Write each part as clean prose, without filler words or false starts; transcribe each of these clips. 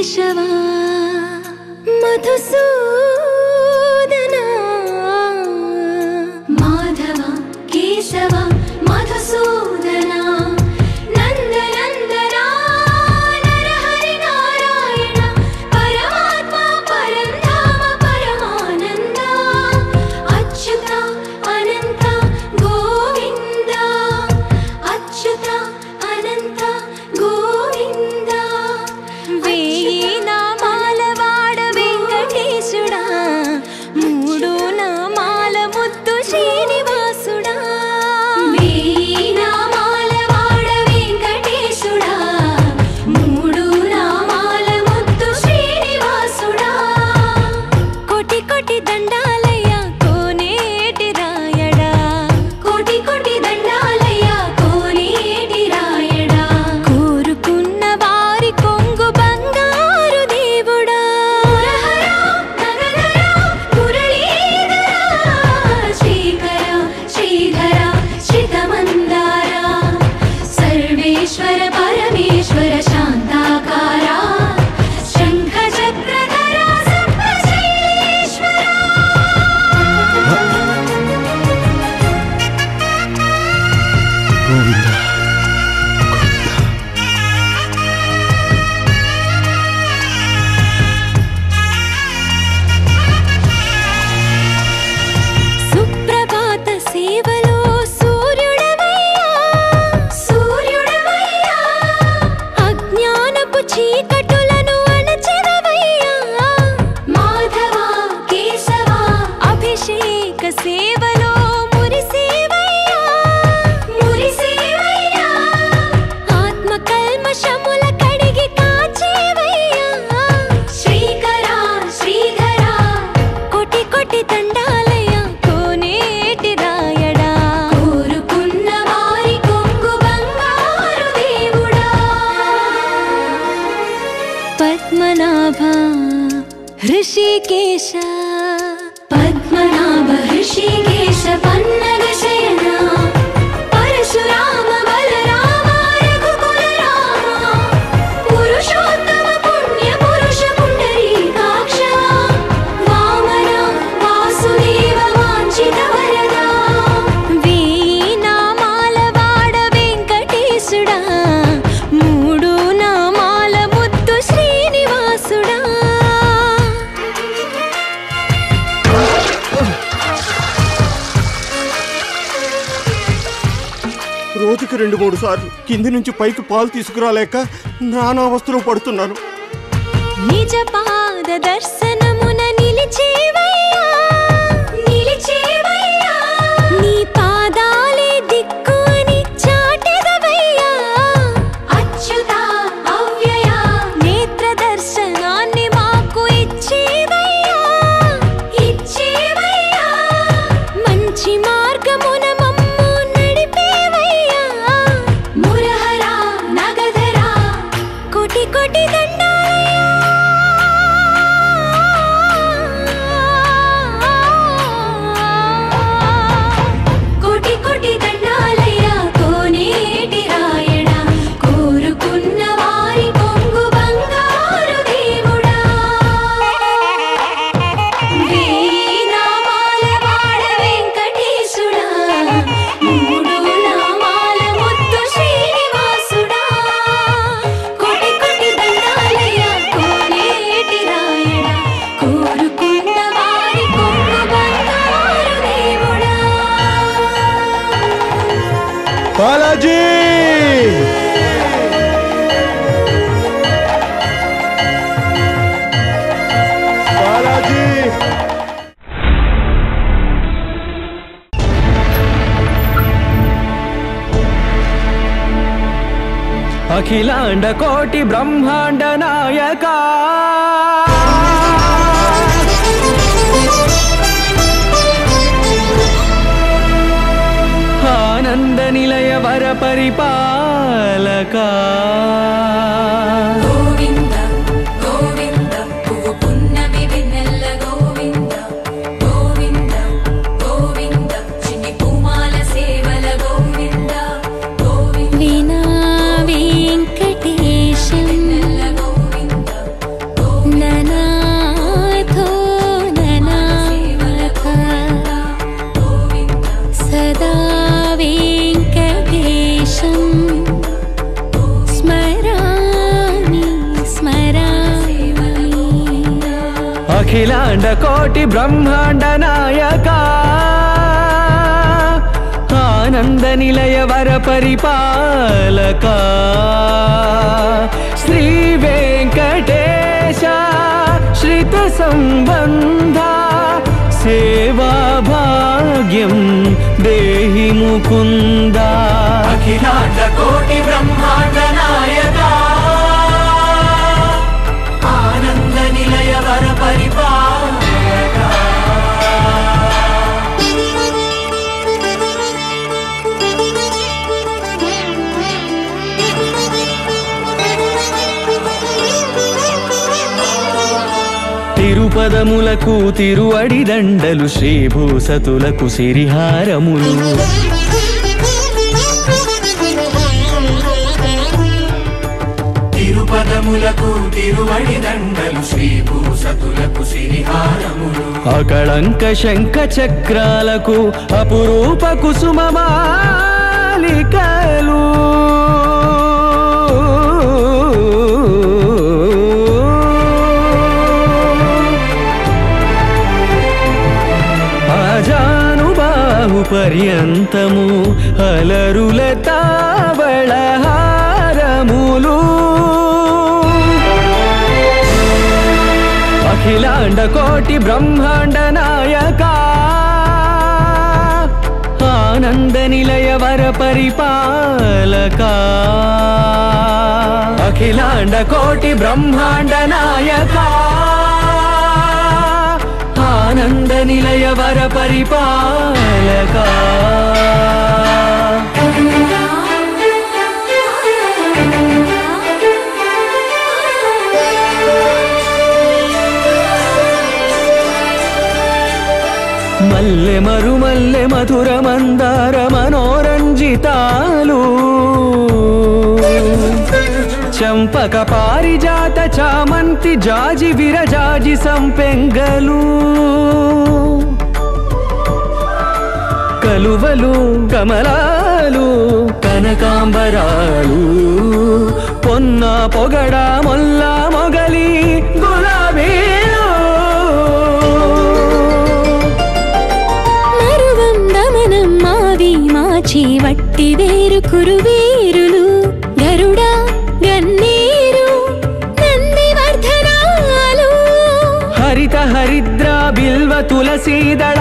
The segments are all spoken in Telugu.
కేశవా మధుసూదనా మాధవ కేశవ మధుసూదనా నందనందనా నరహరి నారాయణ పరమాత్మ పరంధామ పరమానంద అచ్యుత అనంత గోవింద అచ్యుత అనంత గోవింద వేయి నామాల వాడ వెంకటేశుడా మూడు నామాల ముద్దు శ్రీనివాసుడా వేయి నామాల వాడ వెంకటేశుడా మూడు నామాల ముద్దు శ్రీనివాసుడా కోటి కోటి దండాలయ్య కోనేటి రాయడా కోటి కోటి దండాలయ్య కోనేటి రాయడా కోరుకున్న వారి కొంగు బంగారు దేవుడా శ్రీకర శ్రీధర శ్రితమందార సర్వేశ్వర పరమేశ్వర శాంతాకార శంఖ చక్రధర సప్తశైలేశ్వర గోవింద సుప్రభాత సేవలో సూర్యుడవయ్యా సూర్యుడవయ్యా అజ్ఞానపు చీకటులను అణచెదవయ్యా మాధవ కేశవ అభిషేక సేవలో మురిసేవయ్యా మురిసేవయ్యా ఆత్మ కల్మషముల కడిగి కాచేవయ్యా శ్రీకర శ్రీధర కోటి కోటి దండాలయ్య కోనేటి రాయడా కోరుకున్న వారి కొంగు బంగారు దేవుడా పద్మనాభ హృషికేశ పద్మనాభ హృషికేశ పన్నగ శయన పరశురామ బలరామ రఘుకుల రామ పురుషోత్తమ పుణ్య పురుష పుండరీకాక్ష వామన వాసుదేవ వాంఛిత వరదా వేయి నామాల వాడ వెంకటేశుడా మూడు నామాల ముద్దు శ్రీనివాసుడా రోజుకి 2-3 సార్లు కింది నుంచి పైకి పాలు తీసుకురాలేక నానావస్థలో పడుతున్నాను. నిజ పాద దర్శనమున నిలిచేవయ్యా నిలిచేవయ్యా నీ పాదాలే దిక్కు అని చాటెదవయ్యా అచ్యుత అవ్యయ నేత్ర దర్శనాన్ని మాకు ఇచ్చేవయ్యా ఇచ్చేవయ్యా మంచి మార్గమున మమ్ము నడిపేవయ్యా మురహర నగధర కోటి కోటి దండాలయ్యా కోటి కోటి దండాలయ్య కోనేటి రాయడా కోరుకున్న వారి కొంగు బంగారు దేవుడా వేయి నామాల వాడ వెంకటేశుడా మూడు నామాల ముద్దు శ్రీనివాసుడా కోటి కోటి దండాలయ్య కోనేటి రాయడా కోరుకున్న వారి కొంగు బంగారు దేవుడా బాలాజీ బాలాజీ అఖిలాండ కోటి బ్రహ్మాండ నాయక ఆనంద నిలయ వర పరిపాలక గోవింద గోవింద పువ్వు పున్నమి వెన్నెల్ల గోవింద గోవింద గోవింద చిన్ని పూమాల సేవల గోవింద గోవింద వీణా వెంకటేశం వెన్నెల్ల గోవింద అఖిలాండ కోటి బ్రహ్మాండ నాయక ఆనంద నిలయ వర పరిపాలక శ్రీ వెంకటేశ శ్రిత సంబంధ సేవా భాగ్యం దేహి ముకుంద అఖిలాండ కోటి బ్రహ్మాండ నాయక ఆనంద నిలయ వర పరిపాలక తిరుపదములకు తిరువడి దండలు శ్రీభూసతులకు సిరిహారములు తిరుపదములకు తిరువడి దండలు శ్రీభూసతులకు సిరిహారములు అకళంక శంఖ చక్రాలకు అపురూప కుసుమమాలికలు ఆజానుబాహు పర్యంతము అలరుల తావళహారములు అఖిలాండ కోటి బ్రహ్మాండ నాయక ఆనంద నిలయ వర పరిపాలక అఖిలాండ కోటి బ్రహ్మాండ నాయక ఆనంద నిలయ వర పరిపాలక మల్లె మరుమల్లె మధుర మందార మనోరంజితాలు చంపక పారిజాత చామంతి జాజి విరజాజి సంపెంగలు కలువలు కమలాలు కనకాంబరాలు పొన్న పొగడ మొల్ల మొగలి గులాబీలు మాచి వట్టి వేరు కురువీరులు గరుడ గన్నీరు నందివర్ధనాలు హరిత హరిద్ర బిల్వ తులసీదళాలు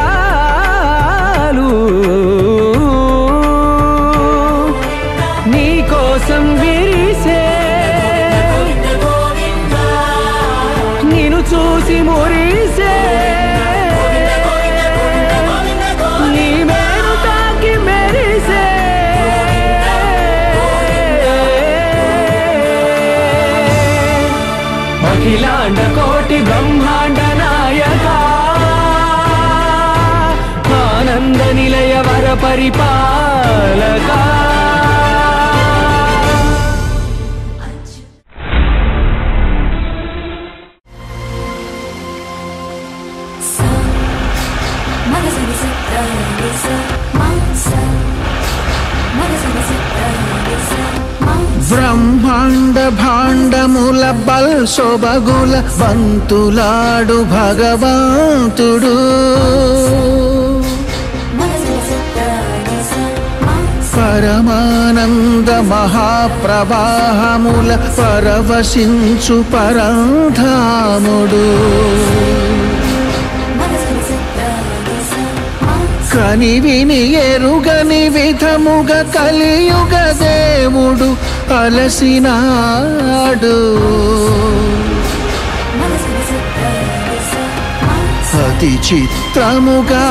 నీ కోసం విరిసే నిన్ను చూసి మురిసే అఖిలాండ కోటి బ్రహ్మాండ నాయక ఆనంద నిలయ వర పరిపాలక బ్రహ్మాండ భాండముల బల్సొబగుల బంతులాడు భగవంతుడు పరమానంద మహాప్రవాహముల పరవశించు పరంధాముడు కని విని ఎరుగని విధముగ కలియుగ దేవుడు అలసినాడు అతి చిత్రముగా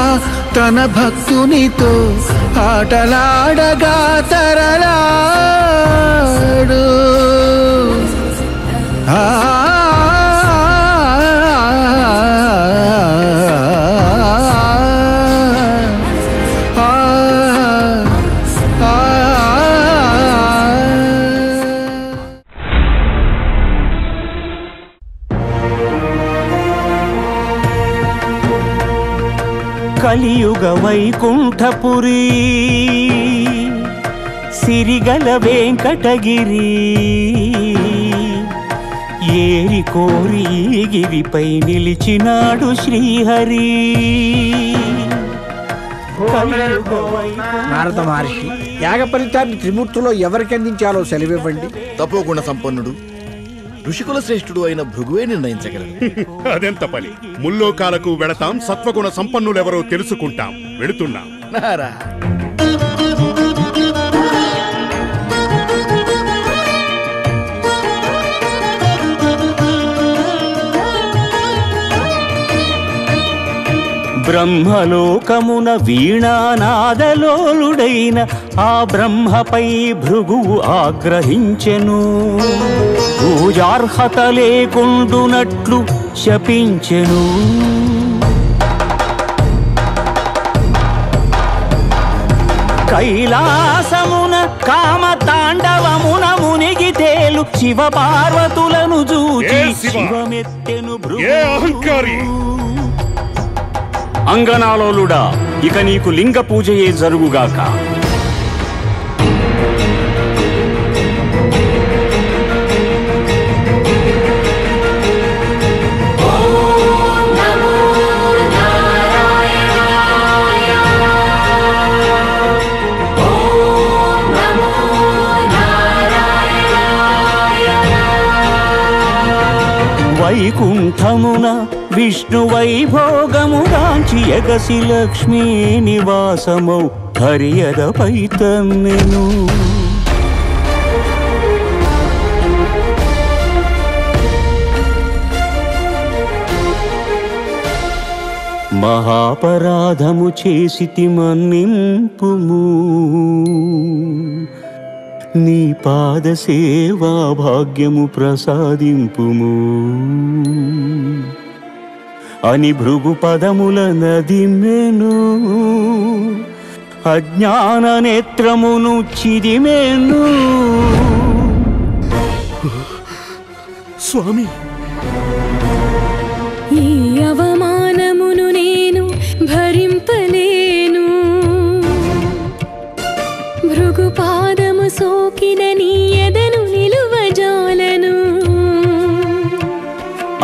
తన భక్తునితో ఆటలాడగా తరలాడు కలియుగ వైకుంఠపురి సిరిగల వెంకటగిరి ఏరి కోరి గిరిపై నిలిచినాడు శ్రీహరి. నారద మహర్షి, యాగ ఫలితాన్ని త్రిమూర్తులో ఎవరికి అందించాలో సెలవివ్వండి. తపోగుణ సంపన్నుడు ఋషికుల శ్రేష్ఠుడు అయిన భృగువే నిర్ణయించగలరు. అదెంత పని. ముల్లోకాలకు వెళతాం, సత్వగుణ సంపన్నులెవరో తెలుసుకుంటాం. వెళుతున్నాం. నారా బ్రహ్మలోకమున వీణానాదలోలుడైన ఆ బ్రహ్మపై భృగువు ఆగ్రహించెను. పూజార్హత లేకుండునట్లు శపించెను. కైలాసమున కామ తాండవమున మునిగి తేలు శివ పార్వతులను చూచి శివమెత్తెను భృగు. అంగనాలోలుడా, ఇక నీకు లింగ పూజయే జరుగుగాక. వైకుంఠమున విష్ణు వైభోగముగాంచి ఎగసి లక్ష్మీ నివాసమౌ హరియదపై తన్నెను. మహాపరాధము చేసితి మన్నింపుము, నీ పాద సేవా భాగ్యము ప్రసాదింపుము అని భృగు పదముల నదిమెను. అజ్ఞాన నేత్రమును చిదిమెను. స్వామి, ఈ అవమానమును నేను భరింపలేను. భృగు పాదము సోకిన నీ ఎదను నిలువజాలను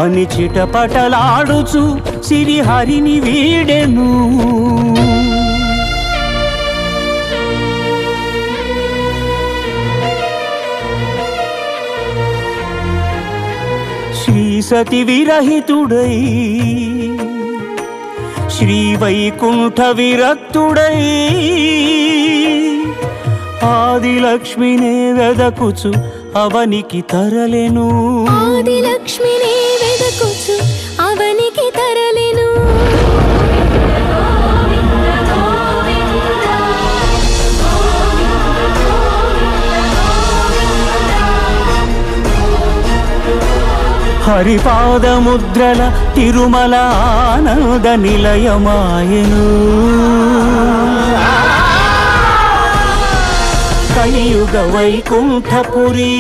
అని చిటపటలాడుచు సిరిహరిని వీడెను. శ్రీ సతి విరహితుడై శ్రీ వైకుంఠ విరక్తుడై ఆదిలక్ష్మినే వెదకుచు అవనికి తరలెను. ఆదిలక్ష్మినే వెదకుచు అవనికి తరలెను. హరిపాదముద్రల తిరుమల ఆనంద నిలయమాయను. కలియుగ వైకుంఠపురి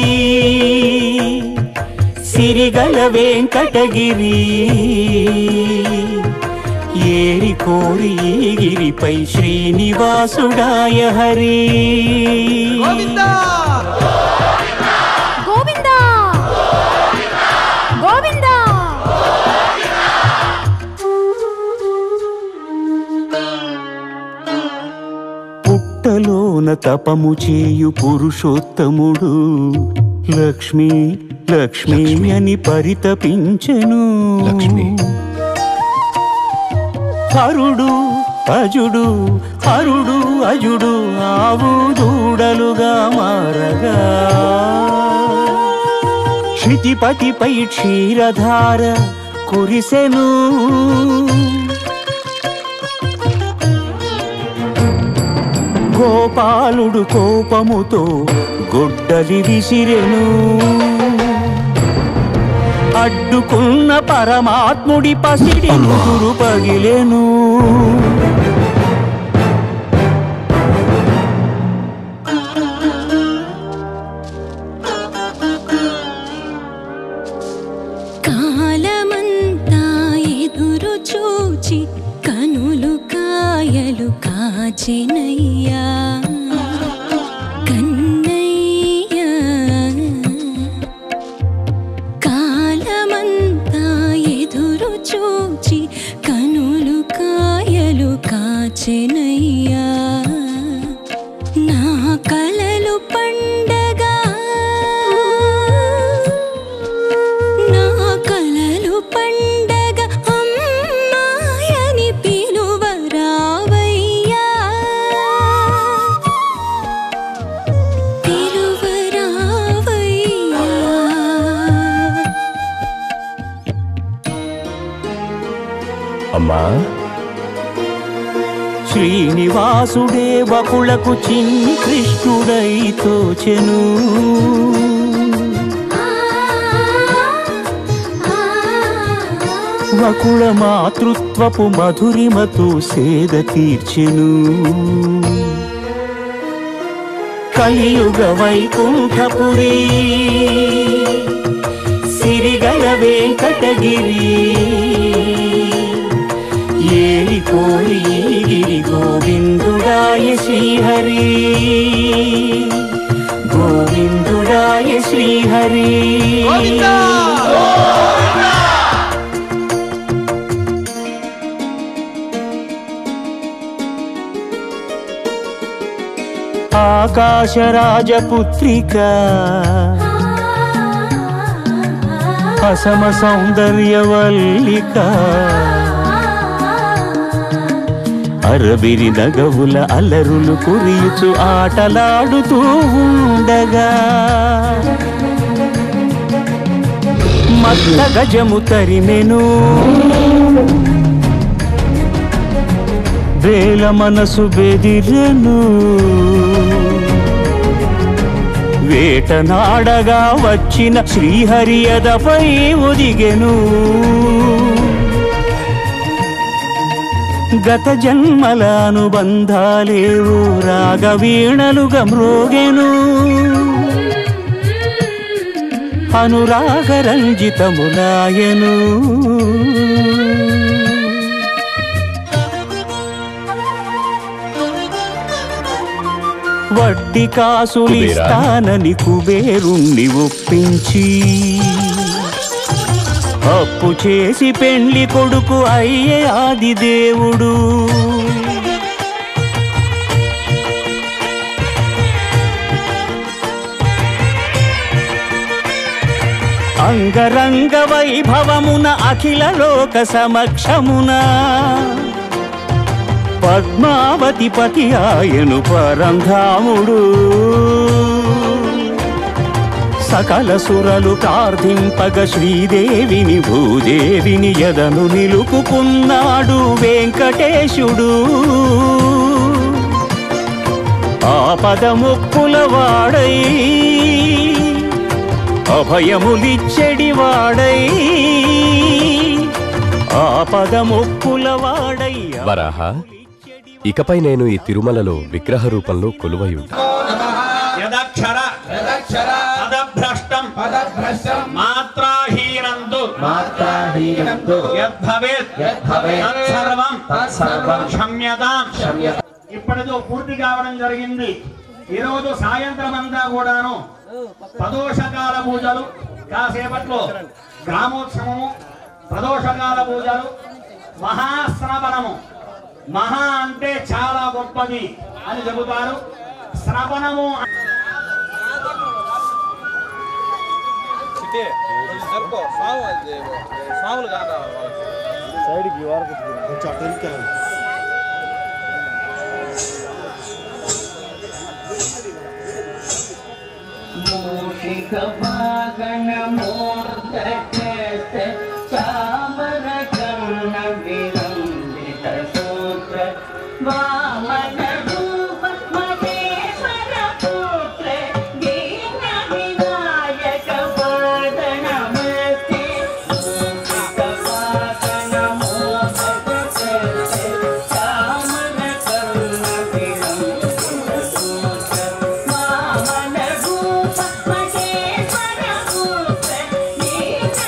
సిరిగల వెంకటగిరి. ఏరి కోరి గిరిపై శ్రీనివాసుడాయ హరి. గోవిందా గోవిందా గోవిందా. పుట్టలోన తపము చేయు పురుషోత్తముడు లక్ష్మీ లక్ష్మీ అని పరితపించెను. హరుడు అజుడు హరుడు అజుడు ఆవు దూడలుగా మారగా క్షితిపతిపై క్షీరధార కురిసెను. గోపాలుడు కోపముతో గొడ్డలి విసిరెను. అడ్డుకున్న పరమాత్ముడి పసిడి ముదురు పగిలెను. కాలమంతా ఎదురు చూచి కనులు కాయలు కాచెనయ్యా కన్నయ్యా. కాలమంతా చూచి కనులు కాయలు కాచెనయ్యా నా కలలు పండగా నా కలలు పండగ అమ్మాయని పిలువరావయ్యా పిలువరావయ్యా అమ్మా శ్రీనివాసుడే బకులకు చిన్ని కృష్ణుడై తోచెను వకుళ మాతృత్వపు మధురిమతో సేద తీర్చెను కలియుగ వైకుంఠపురి సిరిగల వెంకటగిరి ఏలి కోరి గిరి గోవిందుడాయ శ్రీహరి గోవిందుడాయ శ్రీహరి ఆకాశరాజపుత్రిక అసమ సౌందర్యవల్లిక అరబిరి నగవుల అలరులు కురియుచు ఆటలాడుతూ ఉండగా మత్త గజము తరిమెను వేల మనసు బెదిరెను వేటనాడగా వచ్చిన శ్రీహరియదపై ఒదిగెను గత జన్మల అనుబంధాలేవు రాగవీణలుగా మ్రోగెను అనురాగరంజితములాయను వడ్డీ కాసులిస్తానని కుబేరుణ్ణి ఒప్పించి అప్పు చేసి పెండ్లి కొడుకు అయ్యే ఆదిదేవుడు అంగరంగ వైభవమున అఖిల లోక సమక్షమున పద్మావతి పతి ఆయను పరంధాముడు సకల సురలు ప్రార్థింపగ శ్రీదేవిని భూదేవిని యదను నిలుపుకున్నాడు వెంకటేశుడు ఆపదముక్కుల వాడై అభయములిచ్చెడివాడై ఆపదముక్కుల వాడై వరాహ ఇకపై నేను ఈ తిరుమలలో విగ్రహ రూపంలో కొలువై ఉంటా ఇప్పటితో పూర్తి కావడం జరిగింది. ఈరోజు సాయంత్రం అంతా కూడాను ప్రదోషకాల పూజలు, కాసేపట్లో గ్రామోత్సవము, ప్రదోషకాల పూజలు, మహాశ్రవణము. మహా అంటే చాలా గొప్పది అని చెబుతారు. శ్రవణము మూషిక భాగన మూర్ధ చామర కర్ణ విలంబిత సూత్ర వామన రూప మహేశ్వర పుత్ర దీన వినాయక పాద నమస్తే. మూషిక భాగన మూర్ధ చామర కర్ణ విలంబిత సూత్ర వామన రూప మహేశ్వర పుత్ర దీన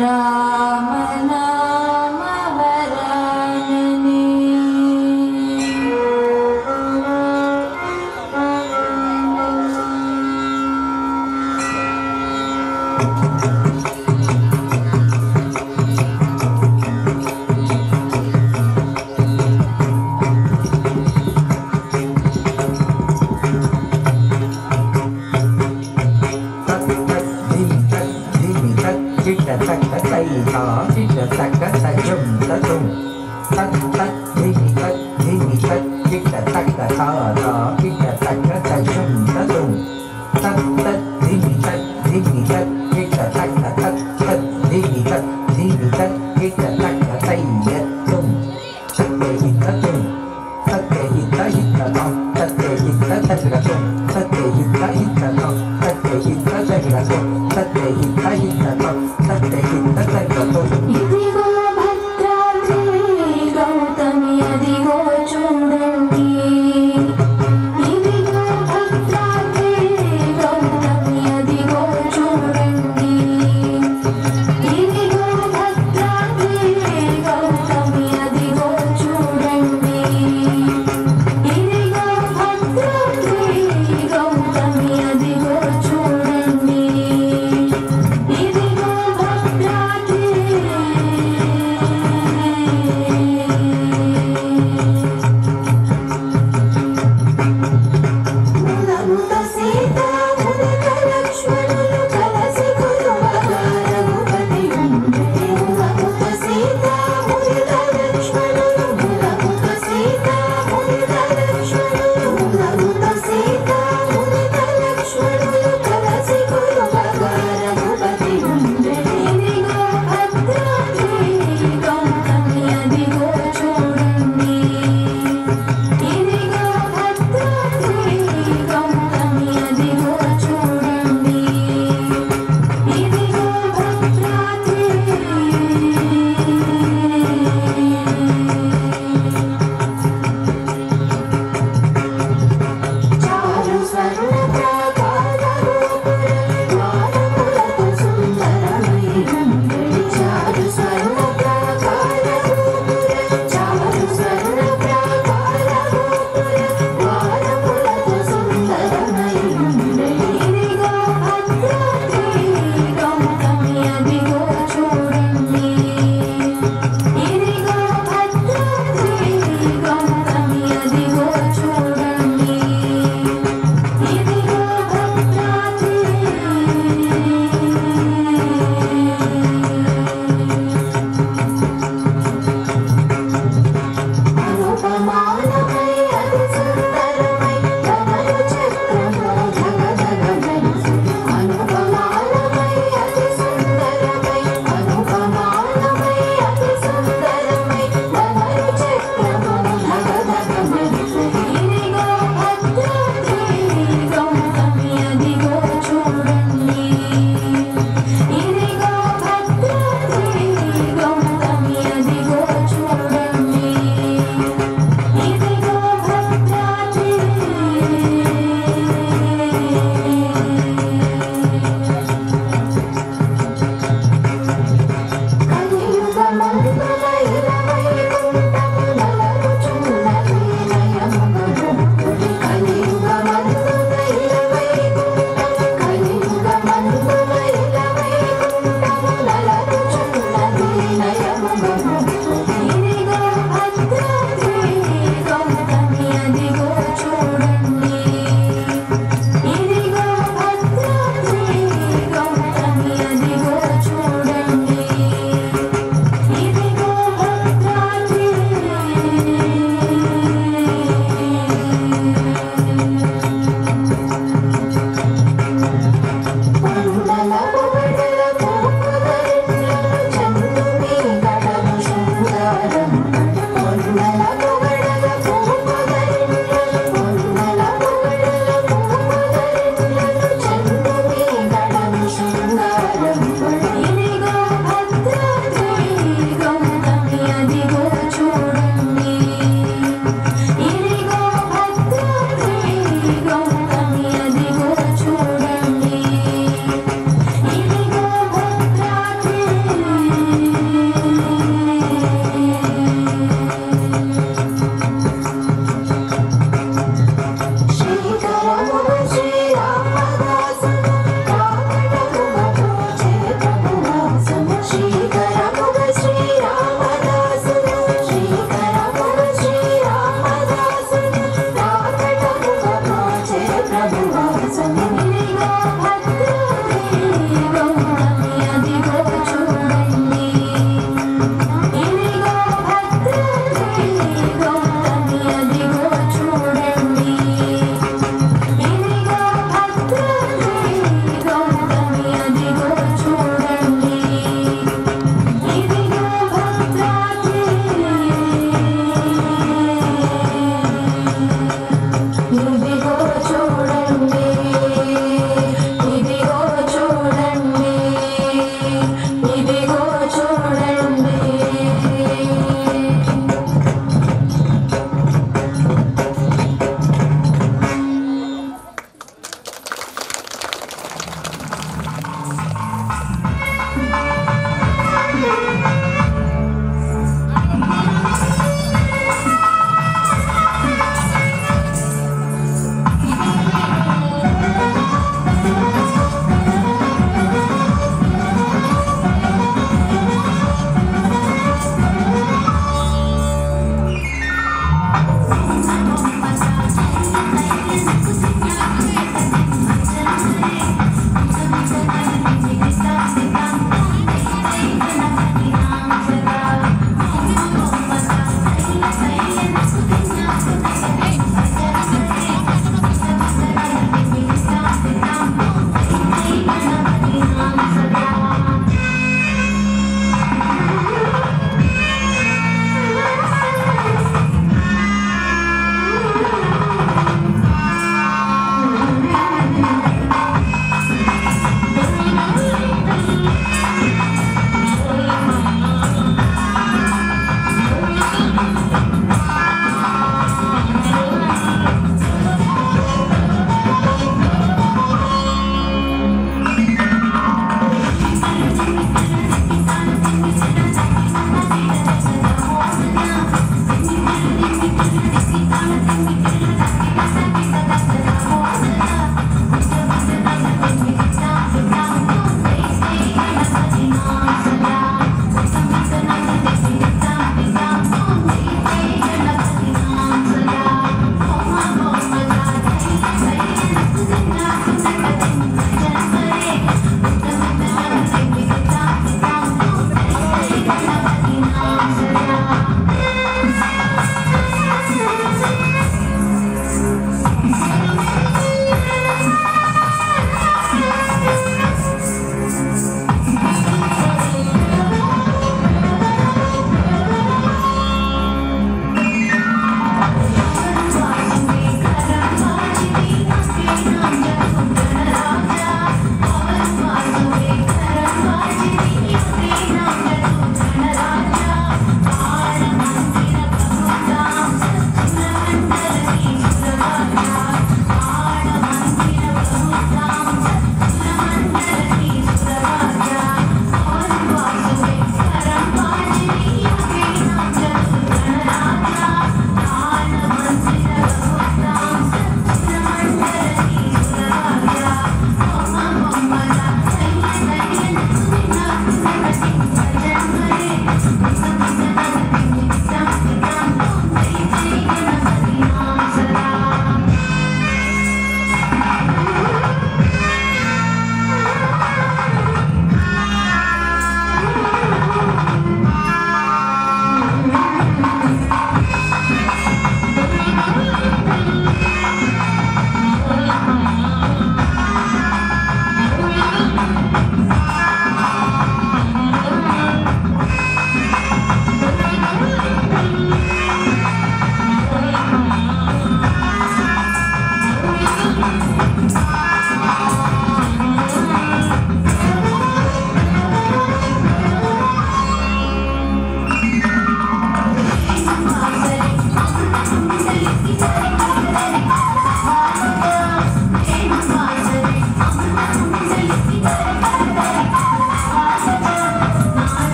రామ నామ వరాననే ఇదిగో భద్రాద్రి గౌతమి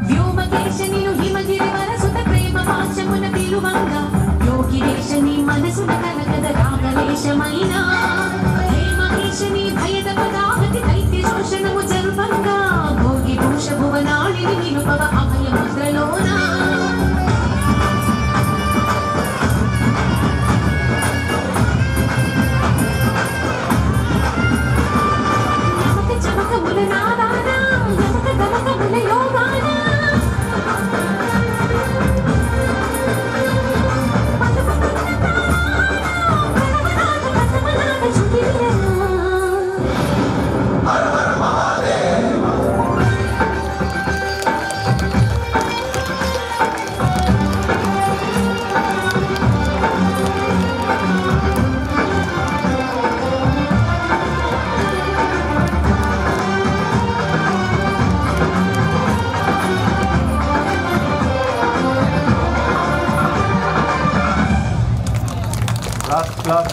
వ్యోమకేశనిలు హిమగిరి వరసుత ప్రేమ పాశమున పిలువంగా యోగి భోగిరేశని మనసున కలకద రాగలేశమైన హేమకేశని భయద పదాగతి దైత్య శోషణము జరుపంగా భోగి భూష భువనాళిని నిలుపవ అభయ ముద్రలోన చమకముల నాదాన యమక దమకముల యోగాన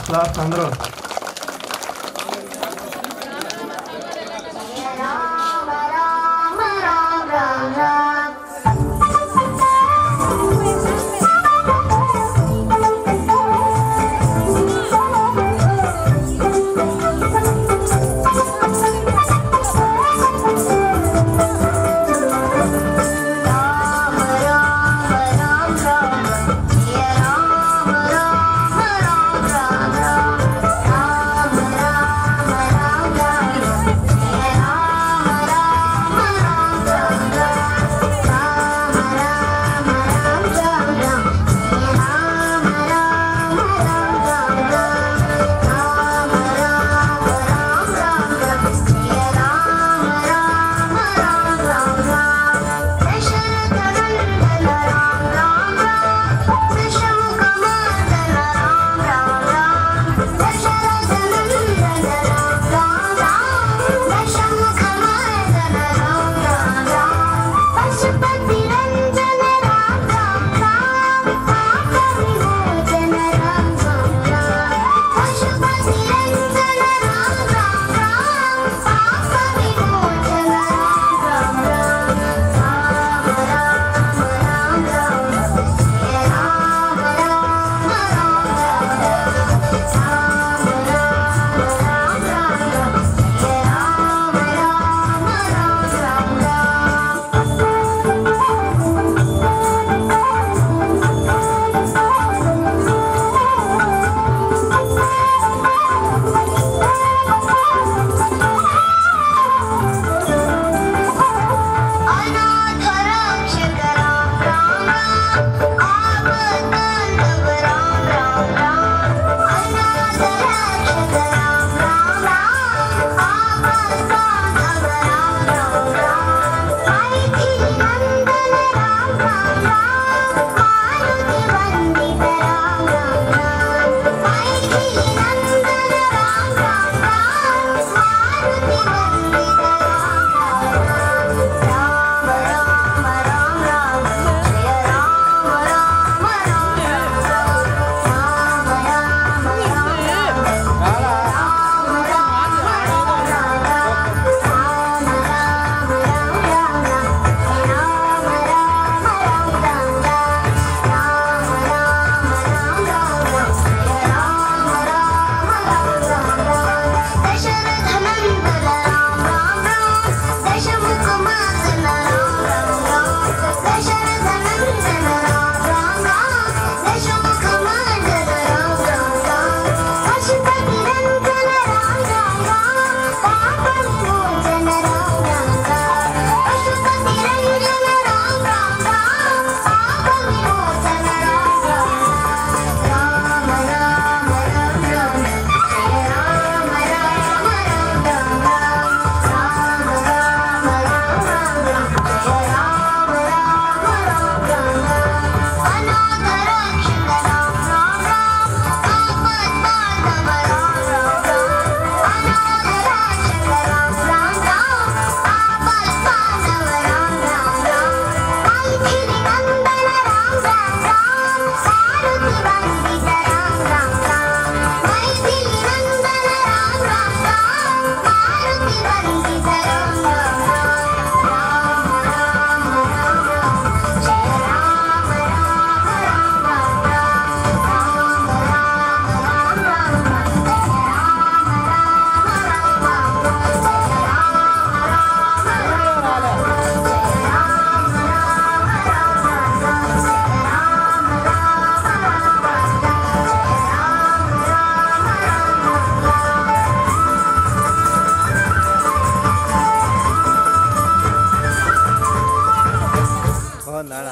క్లాస్ అందరూ రామ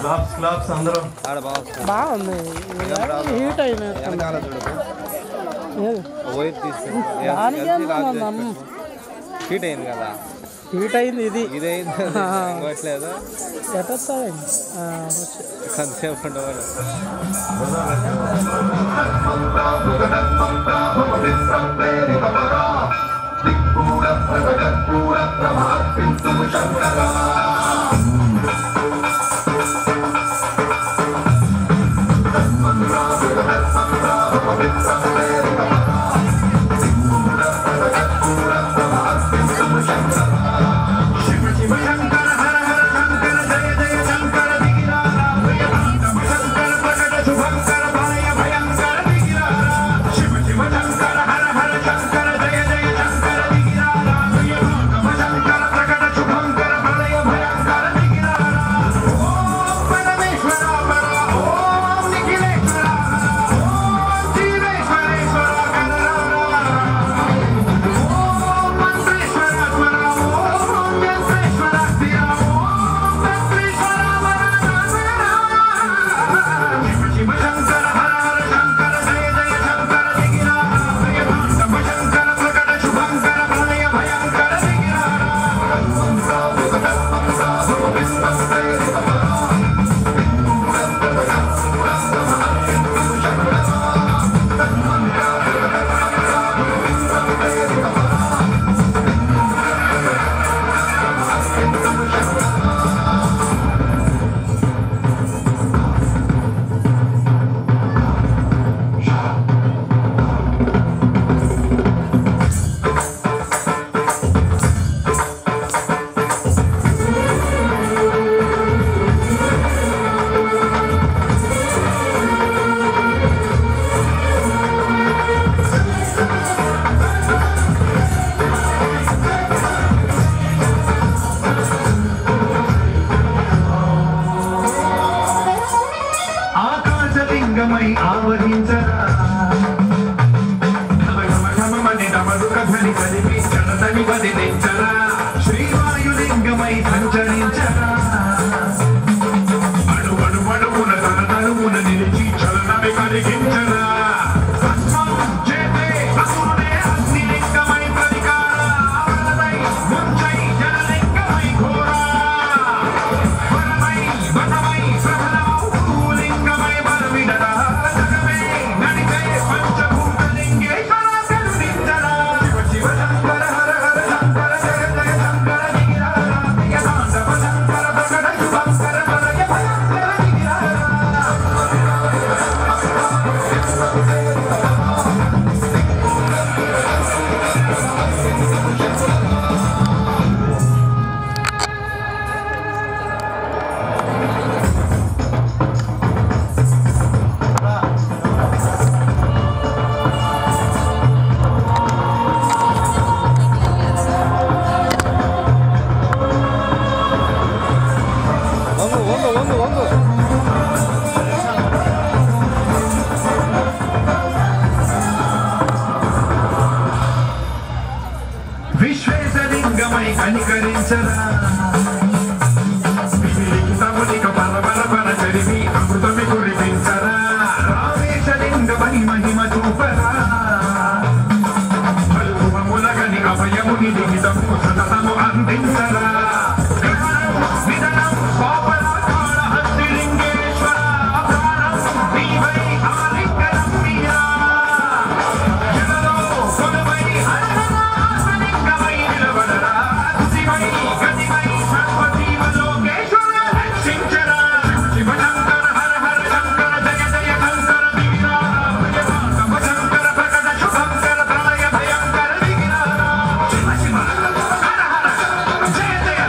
క్లాప్స్ క్లాప్స్ అందరూ. బాగుంది హీట్ అయిన హీట్ అయింది కదా, హీట్ అయింది ఇది ఇదైంది కొంతసేపు ఉండవాలి. శ్రీవాయులింగమై సంచరించరా అడుగడుగడుగున తన తనువున నిలిచి చలనమే కలిగించరా విశ్వేశలింగమై కనికరించరా తమునిక పరపర చరివి అమృతమి కురిపించరా రామేశలింగమై మహిమ చూపరా పలుమములగని అభయముని లిఖితము సతతము అందించరా విధనం పాపల కాళహస్తి లింగేశ్వర ప్రాణం నీవై ఆలింగనం మీరా జలలో కొలువై హరహరాసలింగమై నిలబడరా శివై గతివై సర్వజీవలోకేశ్వర రక్షించరా శివశంకర హర హర శంకర జయ జయ శంకర దిగిరామ శంకర ప్రకట శుభంకర ప్రళయ భయంకర దిగిరారా శివ శివ హర హర జయ జయ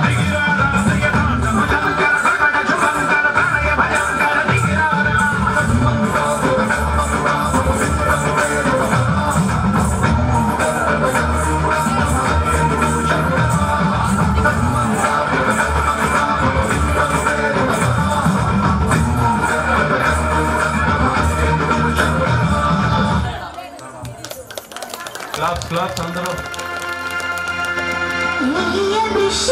దిగిరారా జయ తాండవ శంకర ప్రకట శుభంకర ప్రళయ భయంకర దిగిరారా క్లాప్స్ క్లాప్స్ అందరూ. నీ అభిషేకం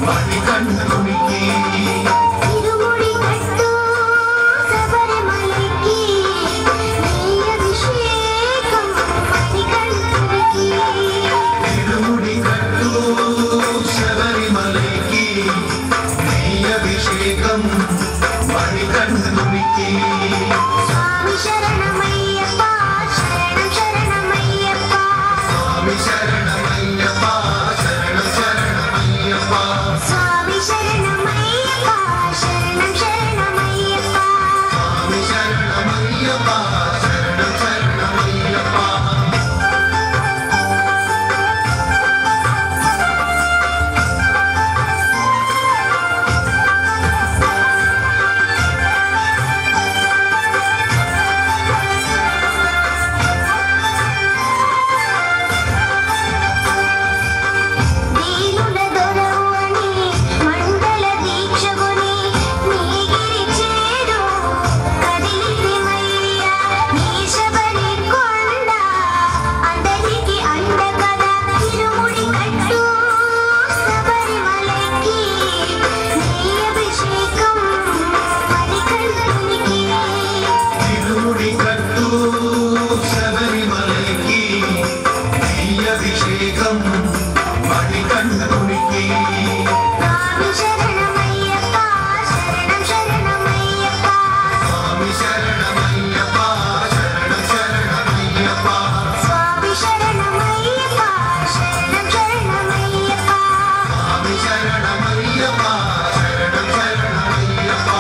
మణికంఠునికి తిరుముడి కట్టు శబరిమలకి నీ అభిషేకం మణికంఠునికి తిరుముడి కట్టు శబరిమలకి నీ అభిషేకం మణికంఠునికి స్వామి శరణమయ్యప్ప శరణం శరణమయ్యప్ప స్వామి శరణమయ్యప్ప శరణం శరణమయ్యప్ప స్వామి శరణమయ్యప్ప శరణం శరణమయ్యప్ప స్వామి శరణమయ్యప్ప శరణం శరణమయ్యప్ప దీనుల దొరవు అని మండల దీక్షగుని నీగిరి చేరు కదిలిమయ్య నీ శబరి కొండ అందరికి అండ కదా తిరుముడి కట్టు శబరిమలకి నీ అభిషేకం మణికంఠునికి తిరుముడి కట్టు శబరిమలకి నీ అభిషేకం మణికంఠునికి స్వామి శరణమయ్యప్ప శరణం శరణమయ్యప్ప స్వామి శరణమయ్యప్ప శరణం శరణమయ్యప్ప స్వామి శరణమయ్యప్ప శరణం శరణమయ్యప్ప స్వామి శరణమయ్యప్ప శరణం శరణమయ్యప్ప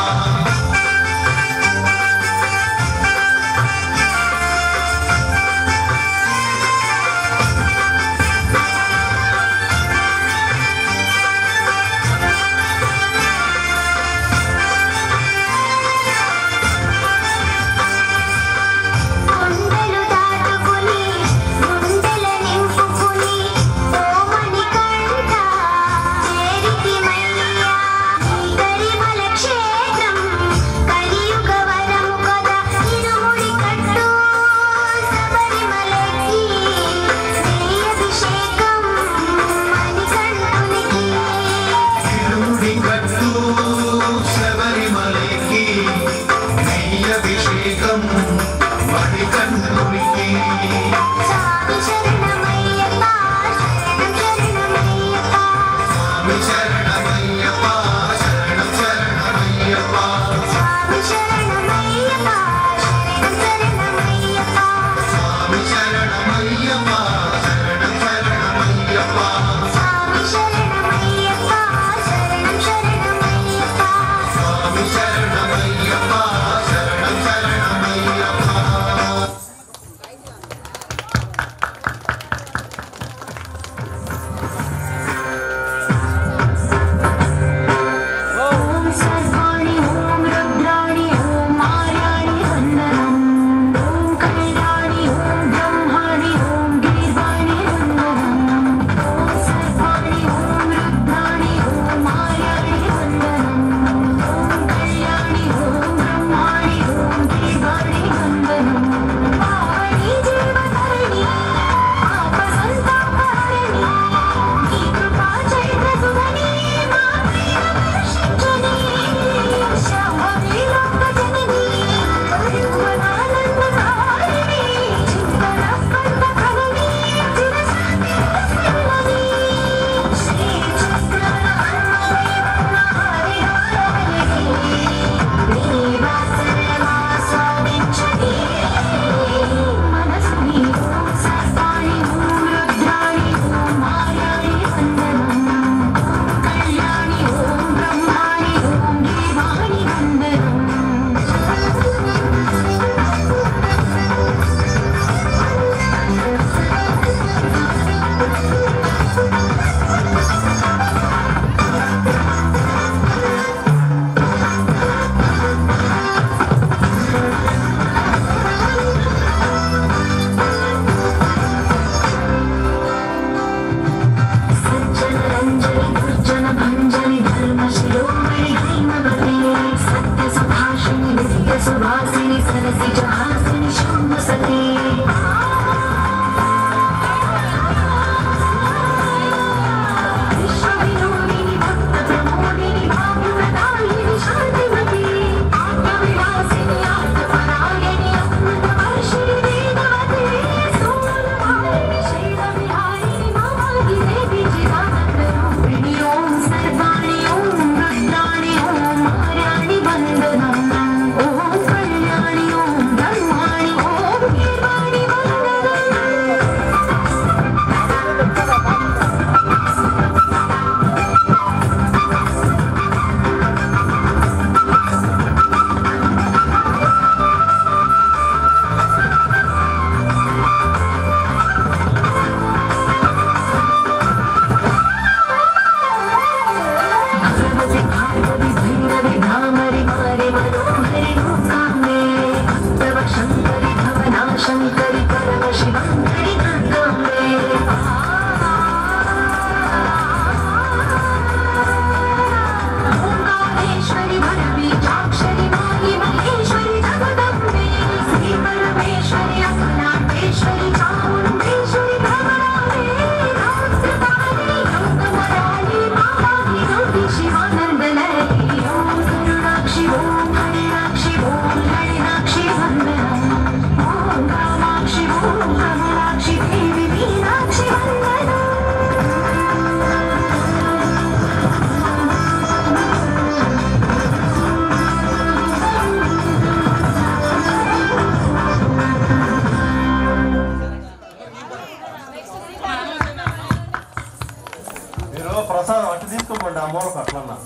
ప్రసాదం అట్టు తీసుకోమండి ఆ మూలకు అట్లన్నా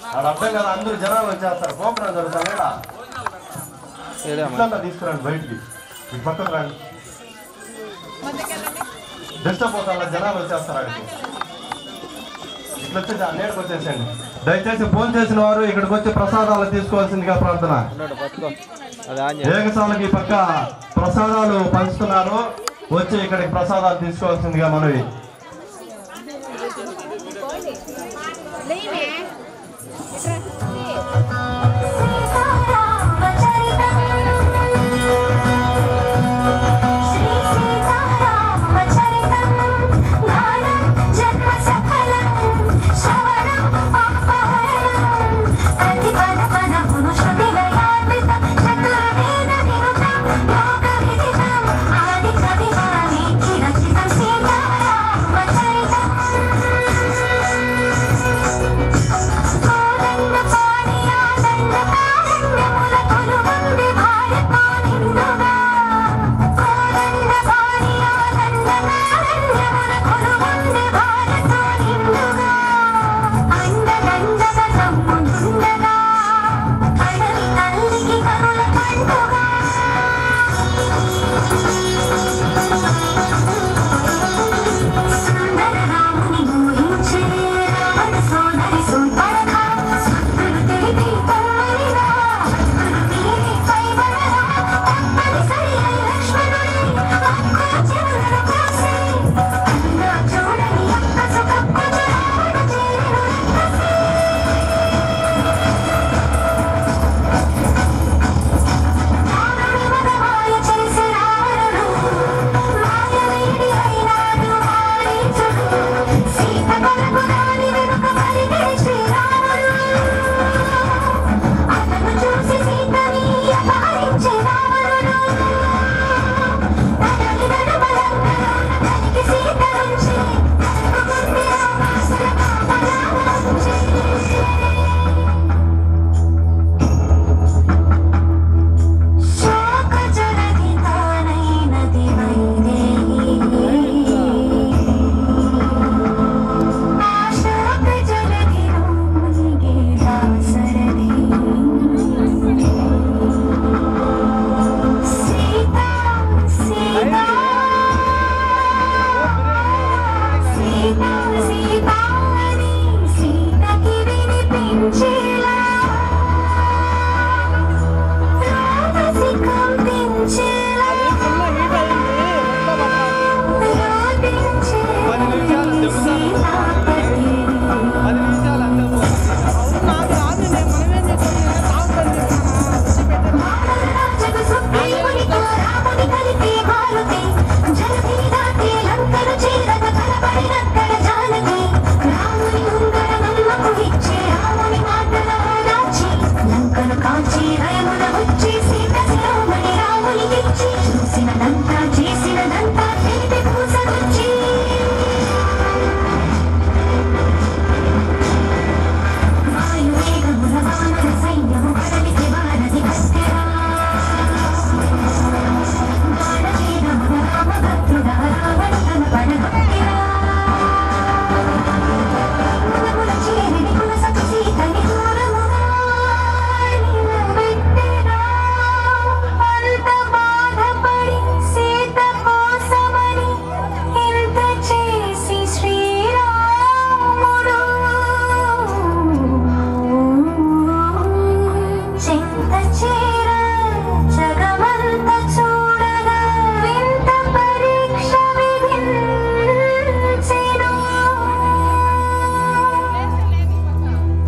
అది అర్థం కదా అందరూ జనాలు వచ్చేస్తారు ప్రోగ్రాం జరుగుతాను ఇట్లన్నా తీసుకురండి బయటికి ఈ పక్కన రండి డిస్టర్బ్ అవుతా జనాలు వచ్చేస్తారు అక్కడికి ఇట్లా వచ్చేసి ఆ నేడుకు వచ్చేసేయండి దయచేసి ఫోన్ చేసిన వారు ఇక్కడికి వచ్చి ప్రసాదాలు తీసుకోవాల్సిందిగా ప్రార్థన ఏకసాలకి ఈ పక్క ప్రసాదాలు పంచుతున్నారు వచ్చి ఇక్కడికి ప్రసాదాలు తీసుకోవాల్సిందిగా మనవి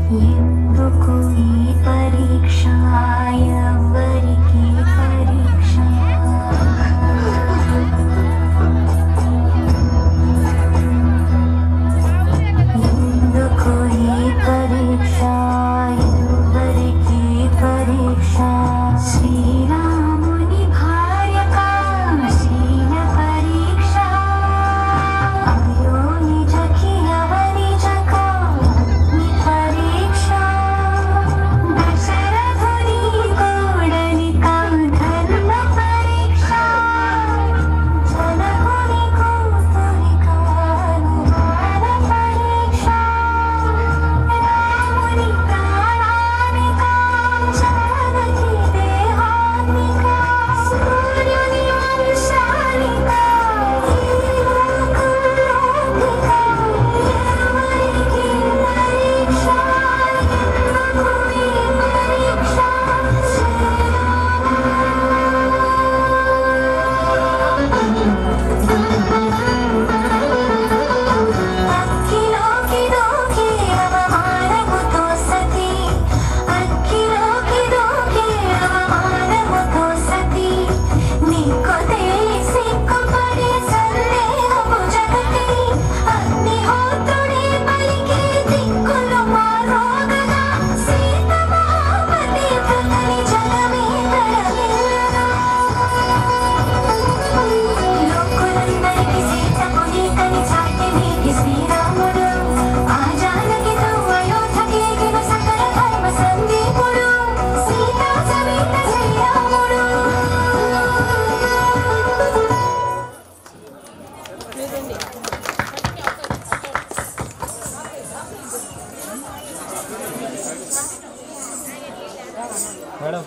ఎందుకు ఈ పరీక్ష ఎవరికి పరీక్ష ఎందుకు ఈ పరీక్ష ఎవరికి పరీక్ష శ్రీరాముని భార్య కాశీన పరీక్ష అయ్యో నిజకి ఎవరిజకా పరీక్ష దశరథుని కోడలి ధర్మ పరీక్ష జనకుని కూతురి కానుమాన పరీక్ష రాముని ప్రాణానిక జానకి దేహానిక సూర్యుని వంశానిక ఈ లోకలోకిక ఎవరికి పరీక్ష ఎందుకు ఈ పరీక్ష అక్కిలోకి దూకి అవమానముతో సతి అక్కిలోకి దూకి అవమానముతో సతి నీకు తెలిసి సిగ్గుపడే సందేహము జగతి అగ్నిహోత్రుడే పలికి దిక్కులు మారోగగా సీత మహాపతి ప్రతని జగమే తరలిల్లగా లోకులందరికి సీతకు నీకని చాటి నీకి శ్రీరాముడు ఆ జానకితో అయోధ్యకి ఎగిన సకల ధర్మ సందీపుడు సీతా సమేత శ్రీరాముడు మేడం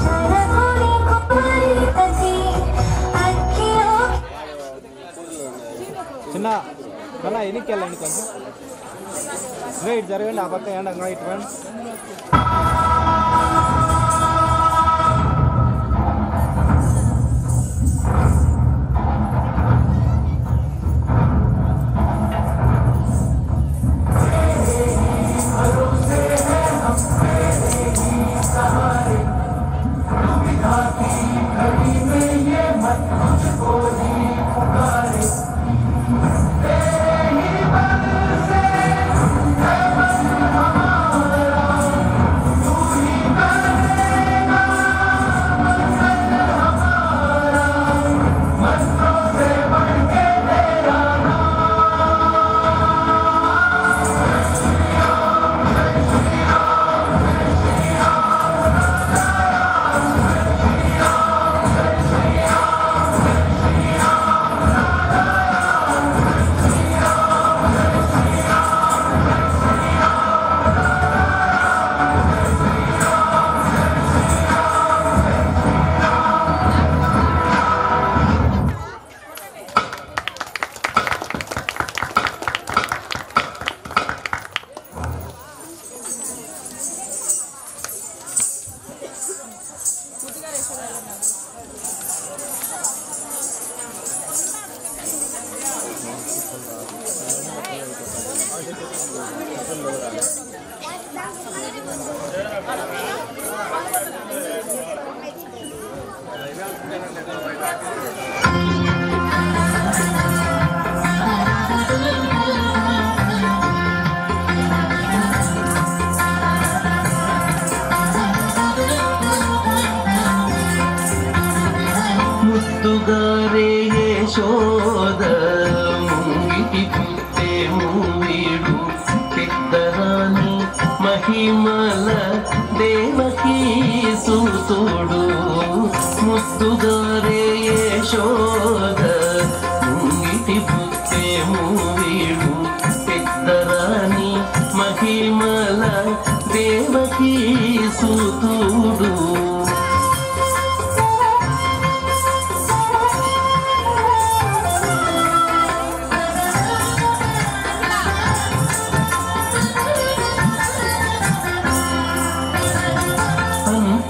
జనకుని కుమారితకి అక్కిలోకి చిన్న మళ్ళా ఎన్నికి వెళ్ళండి కొంచెం ఇటు జరగండి ఆ పక్క ఎండ ఇటు రండి ముద్దుగారే యశోద ముంగిటి పుట్టే మూవీడు పెద్దరాని మహిమల దేవకీ సూతుడు ముద్దుగారే యశోద ముంగిటి పుట్టే మూవీడు పెద్దరాని మహిమల దేవకీ సూతుడు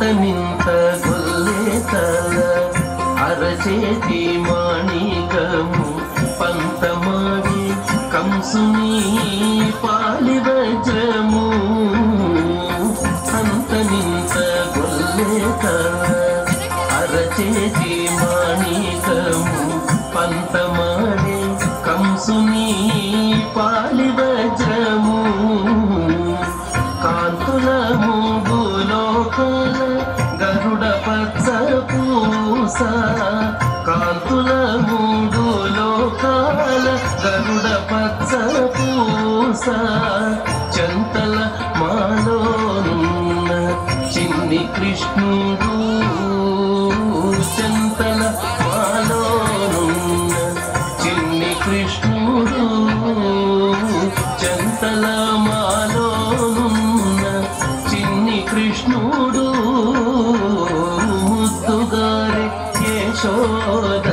అంతనింత గొల్లేతల అరచేతి మాణికము పంతమాడి కంసుని పాలి వజ్రము అంతనింత గొల్లేతల అరచేతి మాణికము పంతమాడి కంసుని పాలి వజ్రము కాంతుల మూగులోకల గరుడ పచ్చ పూస కాంతుల మూగులోకల గరుడ పచ్చ పూస చంతల మాలోనున్న చిన్ని కృష్ణుడు చంతల మాలోనున్న చిన్ని కృష్ణుడు చంతల మాలోనున్న చిన్ని కృష్ణుడు ముద్దుగారే యశోద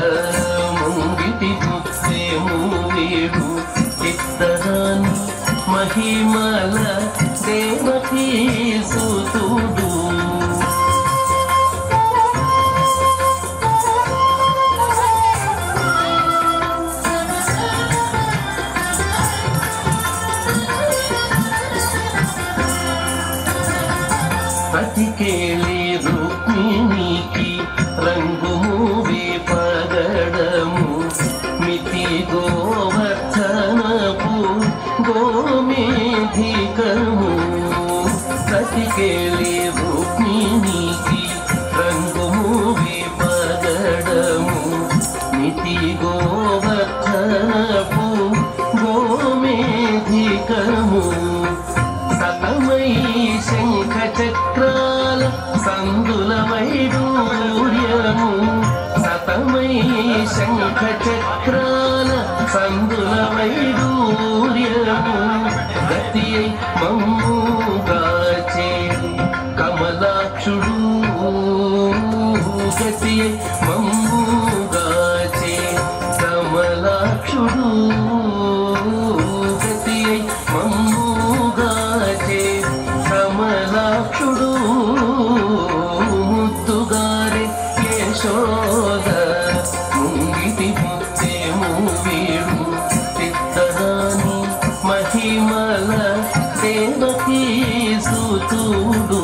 ముంగిటి ముత్తేము వీడు ఇద్దరాని మహిమల దేవకీ సుతుడు పతికేళి రుక్మిణికి రంగు మూవి పగడము మితి గోవర్ధనపు గోమేధికము పతికేళి రుక్మిణికి రంగు మూవి పగడము మితి గోవర్ధనపు గోమేధికము సతమై శంఖ చక్రాల సందుల వైడూర్యము సతమై శంఖ చక్రాల సందుల వైడూర్యము గతి మమ్ముగాచే కమలాక్షుడు గతి మమ్ముగాచే కమలాక్షుడు గతి మమ్ముగాచే కమలాక్షుడు ముద్దుగారే యశోద ముంగిటి ముత్తేము వీడు ఇద్దరాని మహిమల దేవకీ సుతుడు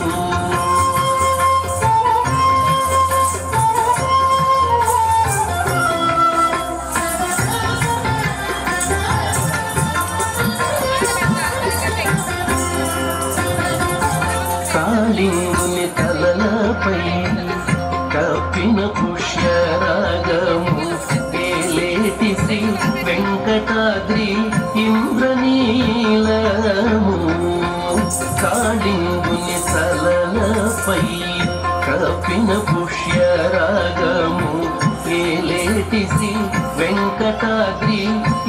కాళింగుని తలలపై కప్పిన పుష్యరాగము ఏలేటి శ్రీ వెంకటాద్రి ఇంద్రనీలము కాళింగుని తలలపై కప్పిన పుష్యరాగము ఏలేటి శ్రీ వెంకటాద్రి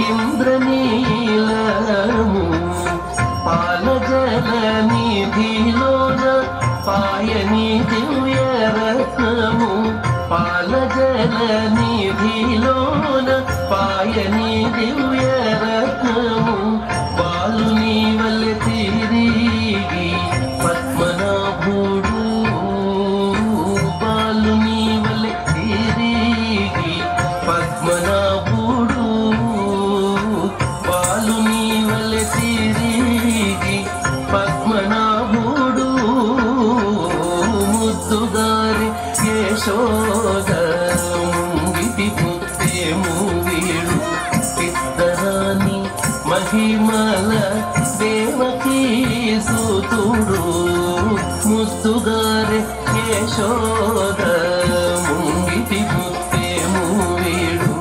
ఇంద్రనీలము పాలజల నిధిలోన పాయని దివ్యరత్నము పాలజల నిధిలోన పాయని దివ్యరత్నము బాలుని వల్లె తిరిగి పద్మనాభుడు బాలుని వల్లె తిరిగి పద్మనాభుడు బాలుని వల్లె తిరిగి పద్మనాభుడు ముద్దుగారి యశోద ముంగిటి ముత్తేము వీడు ఇద్దరాని మహిమల దేవకీ సుతుడు ముద్దుగారి యశోద ముంగిటి ముత్తేము వీడు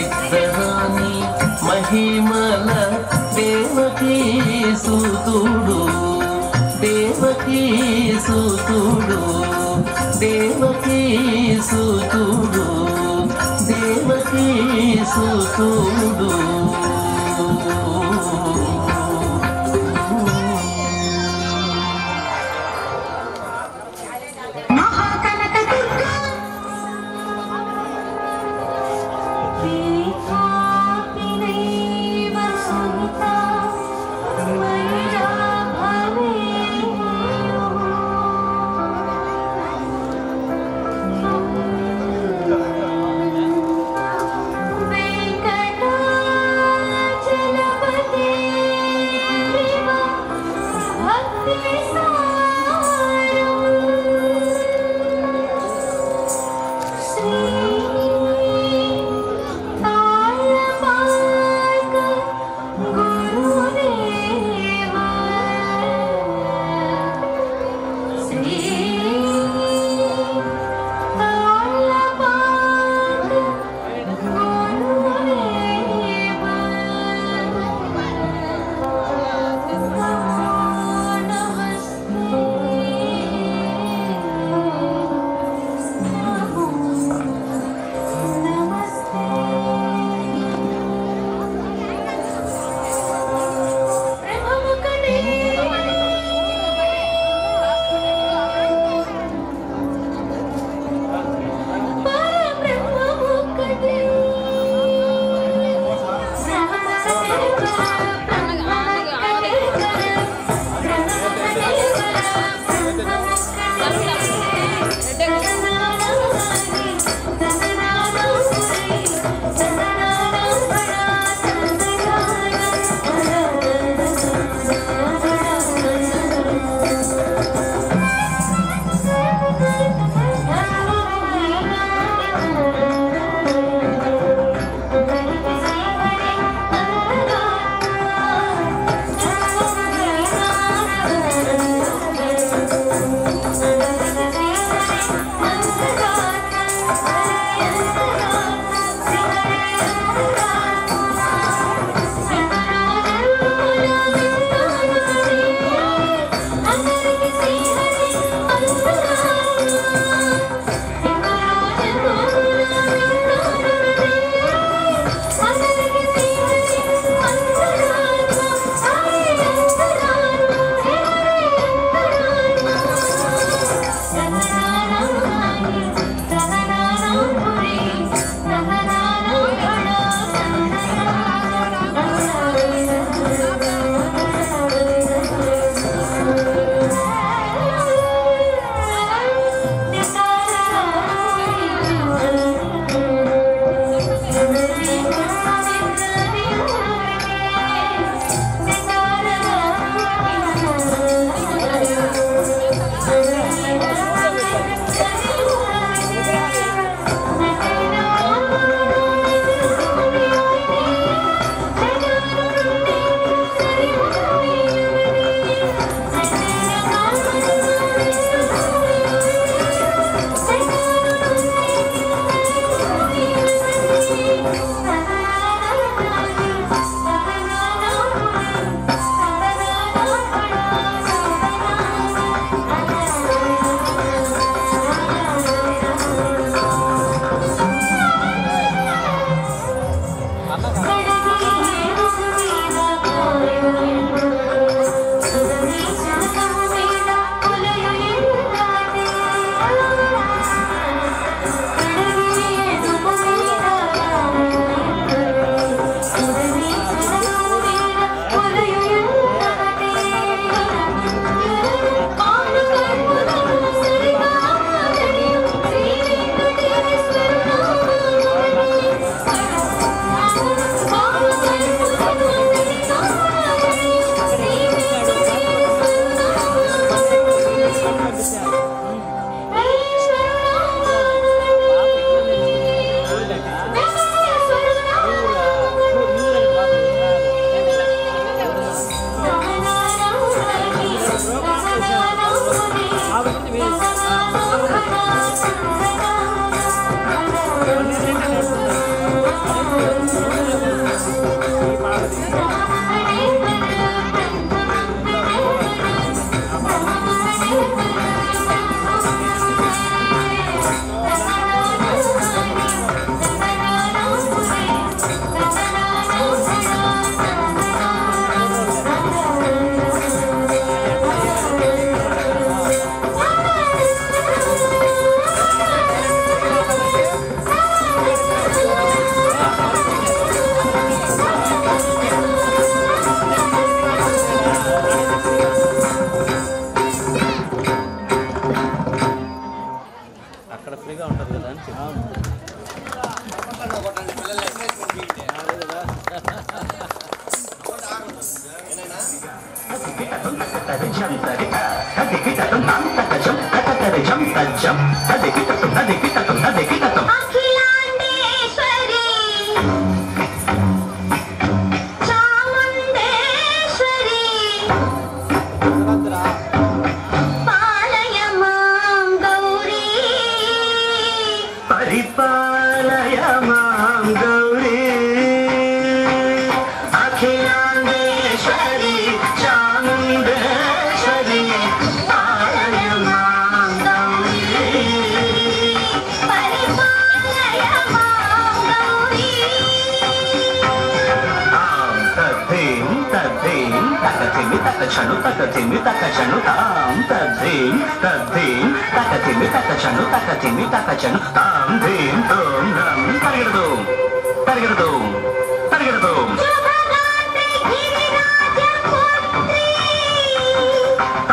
ఇద్దరాని మహిమల దేవకీ సుతుడు దేవకీ సుతుడు దేవకీ సుతుడు దేవకీ సుతుడు Maya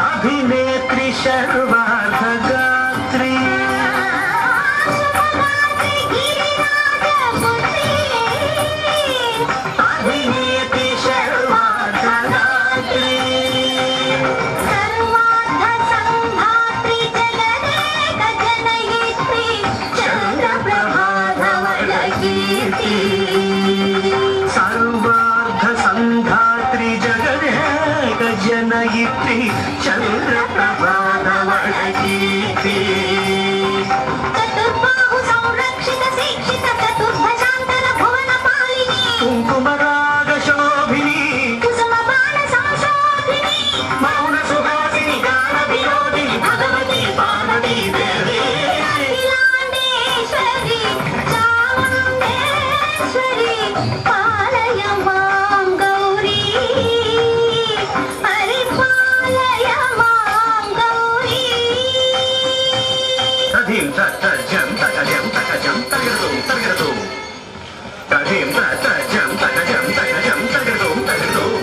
अभिनेत्री सर्वार्थगात्री अभिनेत्री सर्वार्थगात्री सर्वार्थ संधात्री जगदेक जनयित्री चंद्रप्रभाधवलकीर्ति चतुर्बाहु संरक्षित शिक्षित चतुर्भुजांतर भुवन पालिनी कुंकुमराग शोभिनी कुसुम बाण संशोभिनी मौन सुहासिनी गान विनोदिनी भगवती पार्वती देवी अखिलांडेश्वरी चामुंडेश्वरी पालय मां गौरी परिपालय मां गौरी तधिं तजं तजं तजं तगरदुं तगरदुं तधिं तजं तजं तजं तगरदुं तगरदुं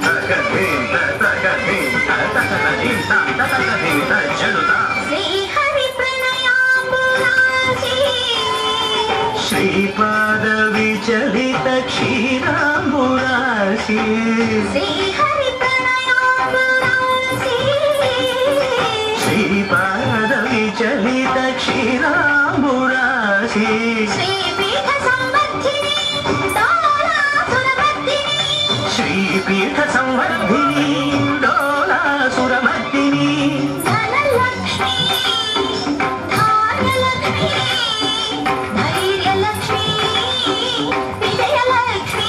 तगधिं तगधिं तगधिं तगधिं तजनुता श्री हरि प्रणयाम्बुरासी श्रीपाद विचलित क्षीराम्बुरासी श्री हरि प्रणयाम्बुरासी श्रीपाद विचलित क्षीराम्बुरासी श्रीपीठ संवर्धिनी डोलासुरमर्दिनी श्रीपीठ संवर्धिनी डोलासुरमर्दिनी धनलक्ष्मी धान्यलक्ष्मी धैर्यलक्ष्मी विजयलक्ष्मी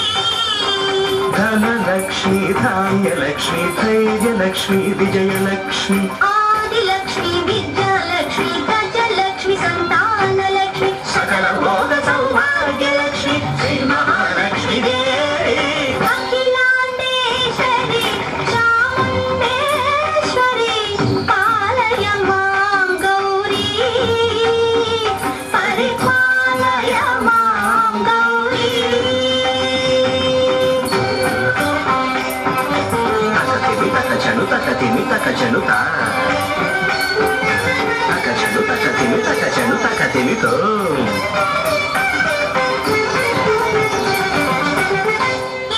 धनलक्ष्मी धान्यलक्ष्मी धैर्यलक्ष्मी विजयलक्ष्मी आदिलक्ष्मी विद्यालक्ष्मी गजलक्ष्मी संतानलक्ष्मी सकल भोग सौभाग्यलक्ष्मी श्री महालक्ष्मी देवी अखिलांडेश्वरी चामुंडेश्वरी पालय मां गौरी परिपालय मां गौरी तकतिमि तकचनुता तकचनु तकतिमि तकचनु तकतिमि तो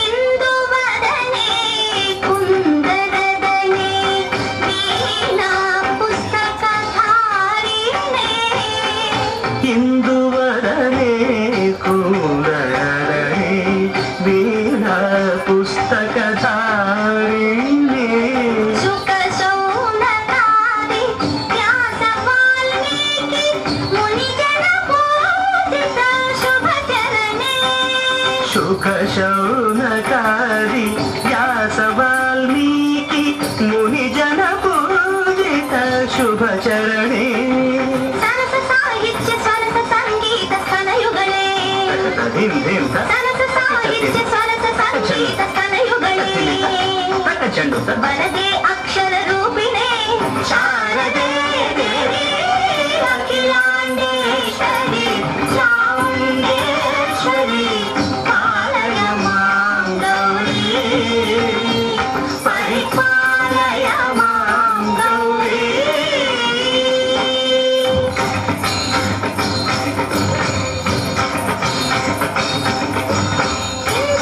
इंदुवदने कुंदरदने वीणा पुस्तकधारिणे इंदुवदने कुंदरदने वीणा पुस्तकधारिणे सुख सौनकादि व्यास वाल्मीकि मुनिजन पूजित शुभचरणे सुख शौनकादि व्यास वाल्मीकि मुनिजन पूजित शुभचरणे सरस साहित्य सरस संगीत स्तनयुगले सरस साहित्य सरस संगीत स्तनयुगले वरदे अक्षर रूपिणे शारदे देवी अखिलांडेश्वरी चामुंडेश्वरी पालय मां गौरी परिपालय मां गौरी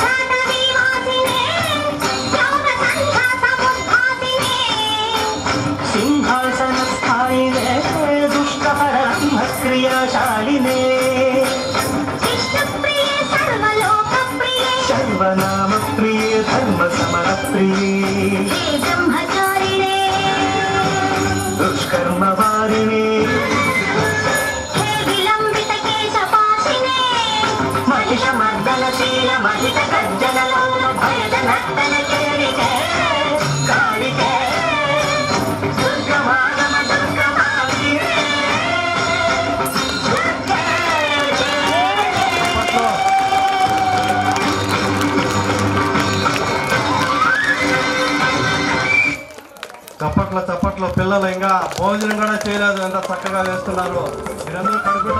इंद्राणवीवासिने यौन संध्या समुद्भासिने ప్రియి బ్రహ్మచారిణే దుష్కర్మ వారిణి హే విలంబిత కేశపాశినే మహిష మర్దనశీల మహిత గర్జన లౌన భయద నర్తన కేళికే కాళికే దుర్గమాగమ దుర్గమావినే చప్పట్లో చప్పట్లో పిల్లలు ఇంకా భోజనం కూడా చేయలేదు, ఎంత చక్కగా వేస్తున్నారు. మీరందరూ కడుపులో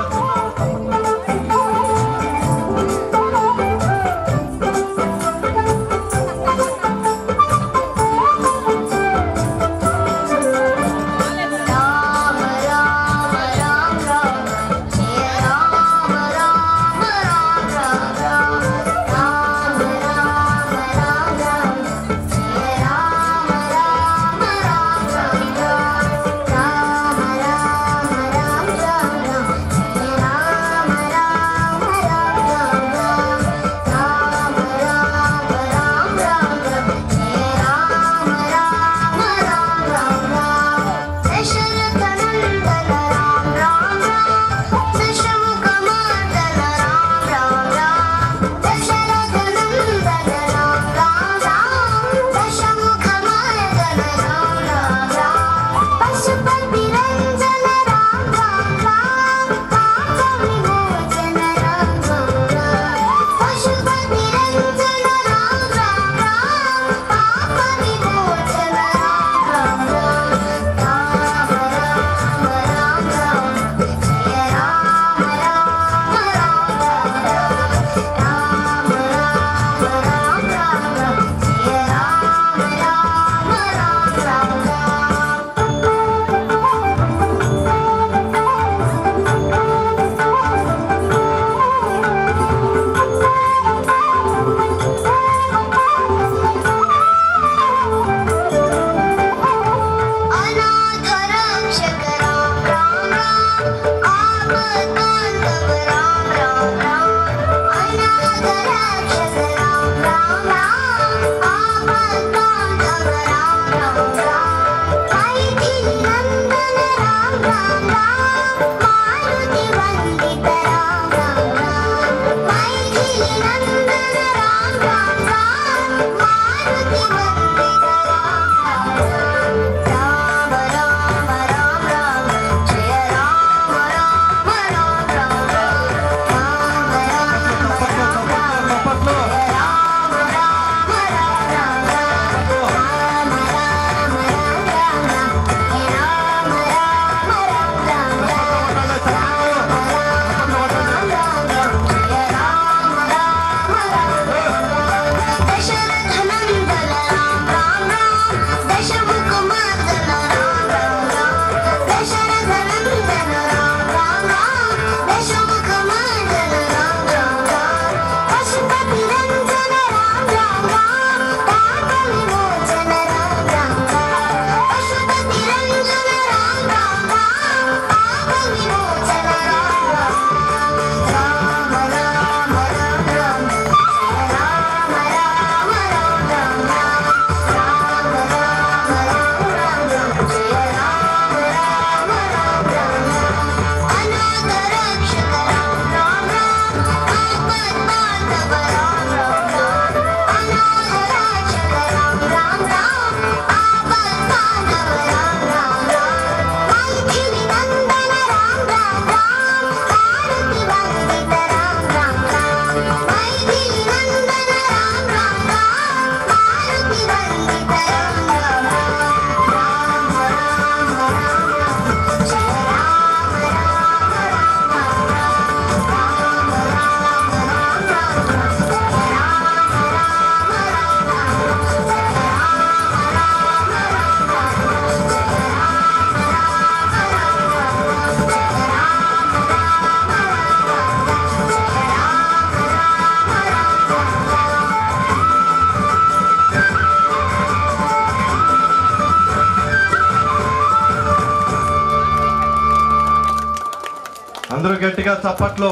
అందరూ గట్టిగా చప్పట్లు.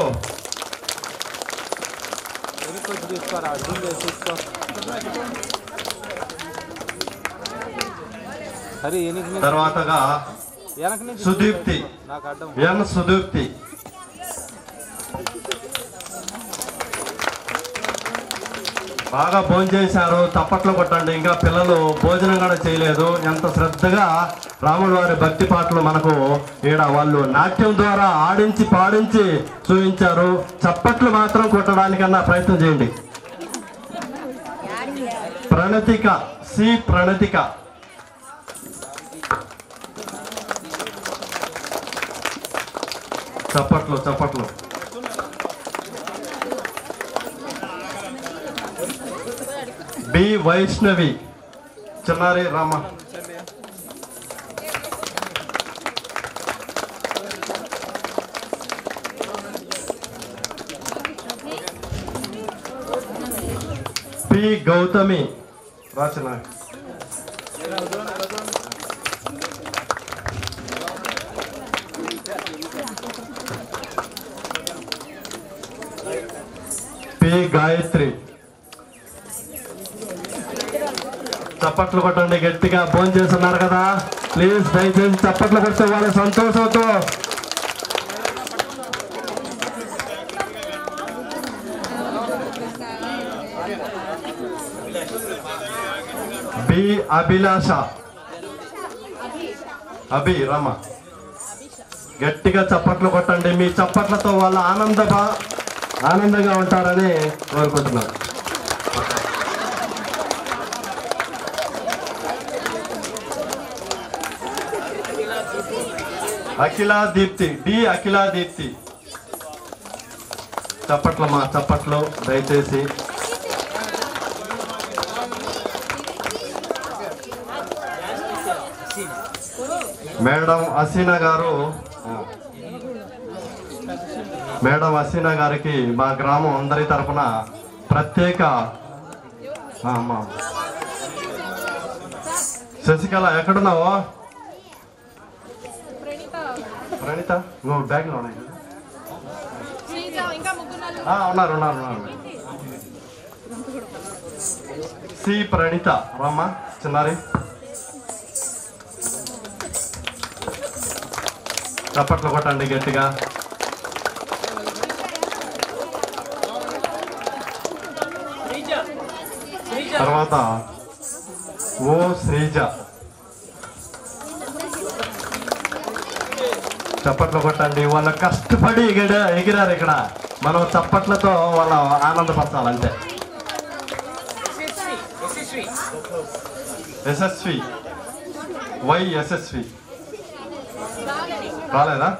తర్వాతగా సుదీప్తి ఎన్ సుదీప్తి. బాగా భోజనం చేశారు, తప్పట్లు కొట్టండి. ఇంకా పిల్లలు భోజనం కూడా చేయలేదు. ఎంత శ్రద్ధగా రాముల వారి భక్తి పాటలు మనకు ఈడ వాళ్ళు నాట్యం ద్వారా ఆడించి పాడించి చూపించారు. చప్పట్లు మాత్రం కొట్టడానికన్నా ప్రయత్నం చేయండి. ప్రణతిక, సి ప్రణతిక. చప్పట్లు చప్పట్లు. బి వైష్ణవి, చిన్నారి రామ. పి గౌతమి, రాచన. పి గాయత్రి. చప్పట్లు కొట్టండి గట్టిగా. భోజనం చేస్తున్నారు కదా, ప్లీజ్ దయచేసి చప్పట్లు కొడితే వాళ్ళ సంతోషంతో. బి అభిలాష, అభి రమ. గట్టిగా చప్పట్లు కొట్టండి. మీ చప్పట్లతో వాళ్ళ ఆనందంగా ఉంటారని కోరుకుంటున్నారు. అఖిలా దీప్తి, డి అఖిలా దీప్తి. చప్పట్లమ్మా, చప్పట్లు దయచేసి. మేడం హసీనా గారు, మేడం హసీనా గారికి మా గ్రామం అందరి తరఫున ప్రత్యేక. అమ్మా శశికళ ఎక్కడున్నావో? ప్రణీత నువ్వు బ్యాగ్లో ఉన్నాయి. ఉన్నారు ఉన్నారు ఉన్నారు. సి ప్రణీత రామ్మ, చిన్నారి. చప్పట్లు కొట్టండి గట్టిగా. తర్వాత ఓ శ్రీజ. చప్పట్లు కొట్టండి. వాళ్ళు కష్టపడి ఎగిరారు ఇక్కడ. మనం చప్పట్లతో వాళ్ళ ఆనందపరచాలంటే. యశస్వి, వై యశస్వి. రాలేదా?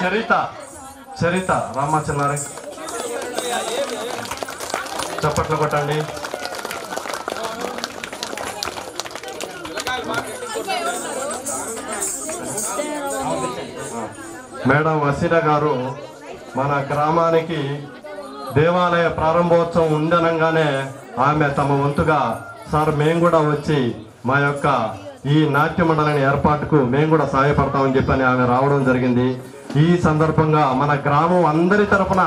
చరిత, చరిత రామ్మ, చిన్నారి. చప్పట్లు కొట్టండి. మేడం హసీనా గారు మన గ్రామానికి దేవాలయ ప్రారంభోత్సవం ఉండనంగానే ఆమె తమ వంతుగా, సార్ మేము కూడా వచ్చి మా యొక్క ఈ నాట్య మండలిని ఏర్పాటుకు మేము కూడా సహాయపడతామని చెప్పని ఆమె రావడం జరిగింది. ఈ సందర్భంగా మన గ్రామం అందరి తరఫున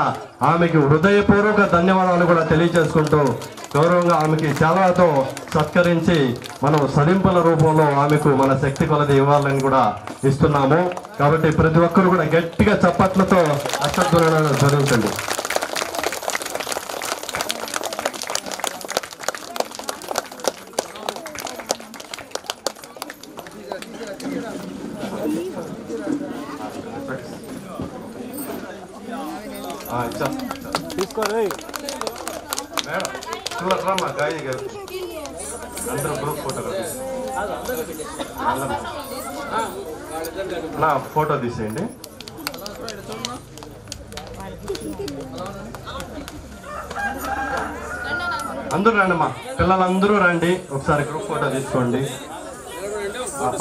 ఆమెకి హృదయపూర్వక ధన్యవాదాలు కూడా తెలియజేసుకుంటూ గౌరవంగా ఆమెకి చాలాతో సత్కరించి మనం సడింపుల రూపంలో ఆమెకు మన శక్తి కొలది ఇవ్వాలని కూడా ఇస్తున్నాము. కాబట్టి ప్రతి ఒక్కరు కూడా గట్టిగా చప్పట్లతో అష్టధ్వనులను ధ్వనించండి. తీసుకోండి మేడం, చూడమ్మా గాయి గారు అందరూ గ్రూప్ ఫోటో నా ఫోటో తీసేయండి. అందరూ రండి అమ్మా, పిల్లలందరూ రండి, ఒకసారి గ్రూప్ ఫోటో తీసుకోండి.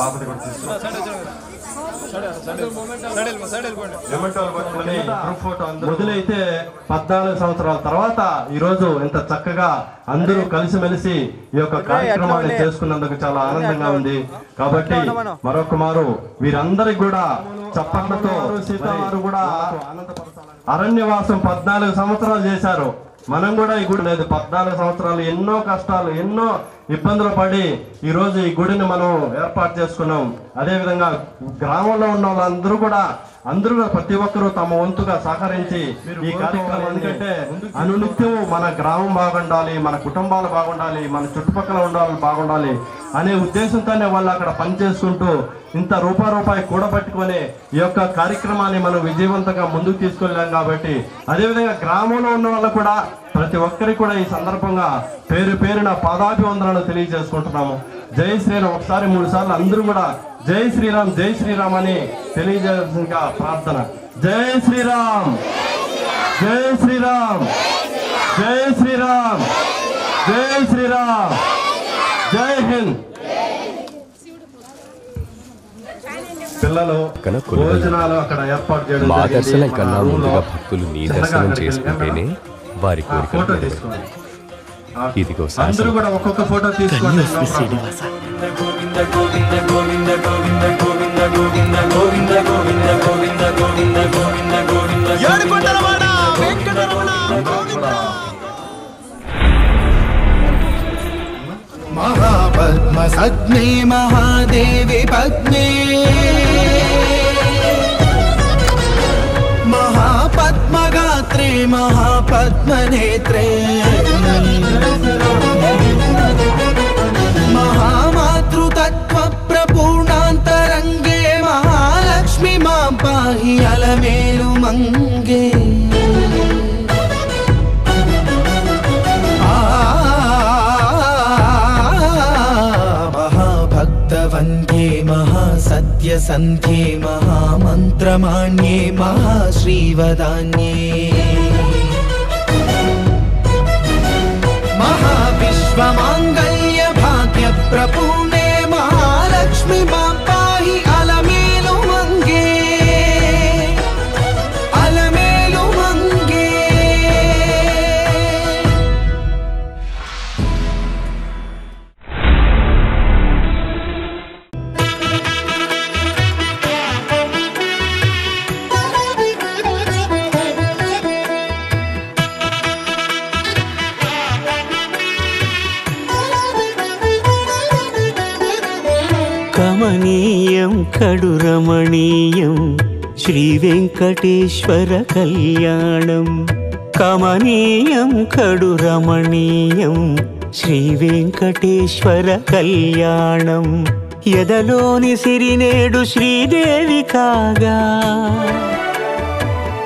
పాపది కూడా తీసుకోండి. మొదలైతే 14 సంవత్సరాల తర్వాత ఈ రోజు ఇంత చక్కగా అందరూ కలిసిమెలిసి ఈ యొక్క కార్యక్రమాన్ని చేసుకున్నందుకు చాలా ఆనందంగా ఉంది. కాబట్టి మరొక మారు వీరందరికి కూడా చప్పట్లతో సీతావారు కూడా అరణ్యవాసం 14 సంవత్సరాలు చేశారు. మనం కూడా ఈ గుడి లేదు 14 సంవత్సరాలు ఎన్నో కష్టాలు ఎన్నో ఇబ్బందులు పడి ఈ రోజు ఈ గుడిని మనం ఏర్పాటు చేసుకున్నాం. అదేవిధంగా గ్రామంలో ఉన్న వాళ్ళందరూ కూడా ప్రతి ఒక్కరూ తమ వంతుగా సహకరించి ఈ కార్యక్రమం, ఎందుకంటే అనునిత్యం మన గ్రామం బాగుండాలి, మన కుటుంబాలు బాగుండాలి, మన చుట్టుపక్కల ఉన్న వాళ్ళు బాగుండాలి అనే ఉద్దేశంతోనే వాళ్ళు అక్కడ పనిచేసుకుంటూ ఇంత రూపాయి కూడబట్టుకొని ఈ యొక్క కార్యక్రమాన్ని మనం విజయవంతంగా ముందుకు తీసుకెళ్ళాం. కాబట్టి అదేవిధంగా గ్రామంలో ఉన్న వాళ్ళు కూడా ప్రతి ఒక్కరికి కూడా ఈ సందర్భంగా పేరున పాదాభివందనాలు తెలియజేసుకుంటున్నాము. జై శ్రీరామ్. ఒకసారి 3 సార్లు అందరూ కూడా జై శ్రీరామ్ జై శ్రీరామ్ అని తెలియజేయాల్సిందిగా ప్రార్థన. జై శ్రీరామ్ జై శ్రీరామ్ జై శ్రీరామ్ జై శ్రీరామ్ జై హింద్. పిల్లలు భోజనాలు అక్కడ ఏర్పాటు చేయడం మా దర్శనం కన్నా ముందుగా భక్తులు నీ దర్శనం చేసుకుంటేనే వారి కోరికలు తీసుకోండి. ఇదిగో అందరూ కూడా ఒక్కొక్క ఫోటో తీసుకోండి. महापद्म सग्ने महादेवी पद्मे महापद्मगात्रे महापद्मनेत्रे महामातृतत्व प्रपूर्णान्तरंगे महालक्ष्मी मां पाहि अलमेलु मंगे वन्दे महासत्यसन्ध्ये महामन्त्रमाण्ये महाश्रीवदान्ये महाविश्वमाङ्गल्यभाग्यप्रपूर्णे महालक्ष्मी मां पाहि अलमेलु मंगे अलमेलु मंगे. కమనీయం కడురమణీయం శ్రీ వెంకటేశ్వర కళ్యాణం. కమనీయం కడురమణీయం శ్రీ వెంకటేశ్వర కళ్యాణం. ఎదలోని సిరినేడు శ్రీదేవి కాగా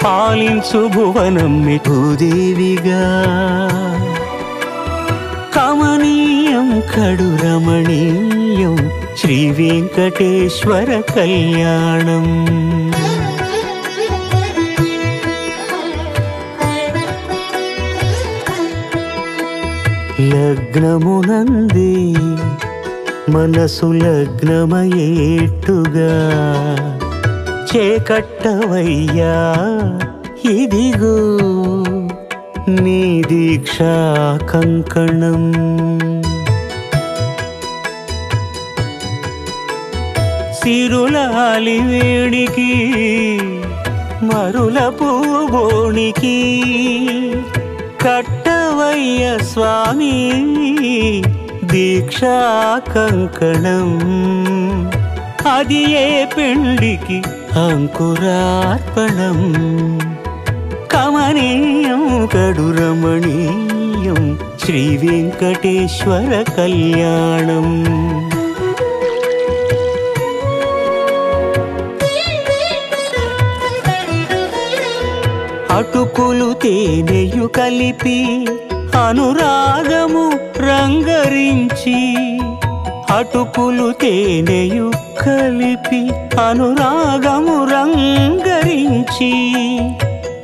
పాలించు భువనం భూదేవిగా. కమనీయం కడురమణీయం శ్రీ వెంకటేశ్వర కళ్యాణం. లగ్నమునందే మనసు లగ్నమయేట్టుగా చేకట్టవయ్యా ఇదిగో నీ దీక్షా కంకణం. సిరులాలి వేడికి మరుల పూబోనికి కట్టవయ్య స్వామి దీక్షా కంకణం. అది ఏ పెండికి అంకురార్పణం. కమనీయం కడురమణీయం శ్రీ వెంకటేశ్వర కళ్యాణం. అటుకులు తేనెయు కలిపి అనురాగము రంగరించి. అటుకులు తేనెయు కలిపి అనురాగము రంగరించి.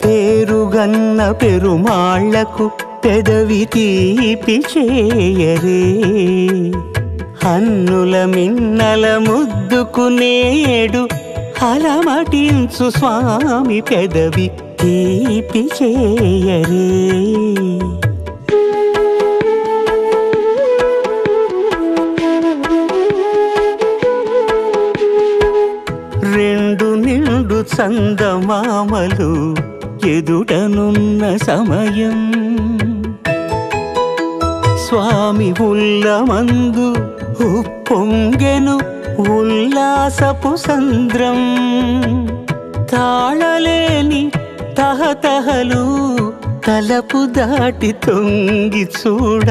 పేరుగన్న పెరుమాళ్లకు పెదవి తీపి చేయరే. అన్నుల మిన్నల ముద్దుకు నేడు అలమటించు స్వామి పెదవి తీపి చేయరే. రెండు నిండు చందమామలు ఎదుటనున్న సమయం. స్వామి ఉల్లమందు ఉప్పొంగెను ఉల్లాసపు సంద్రం తాళలేని తహతహలు తలపు దాటి తొంగి చూడ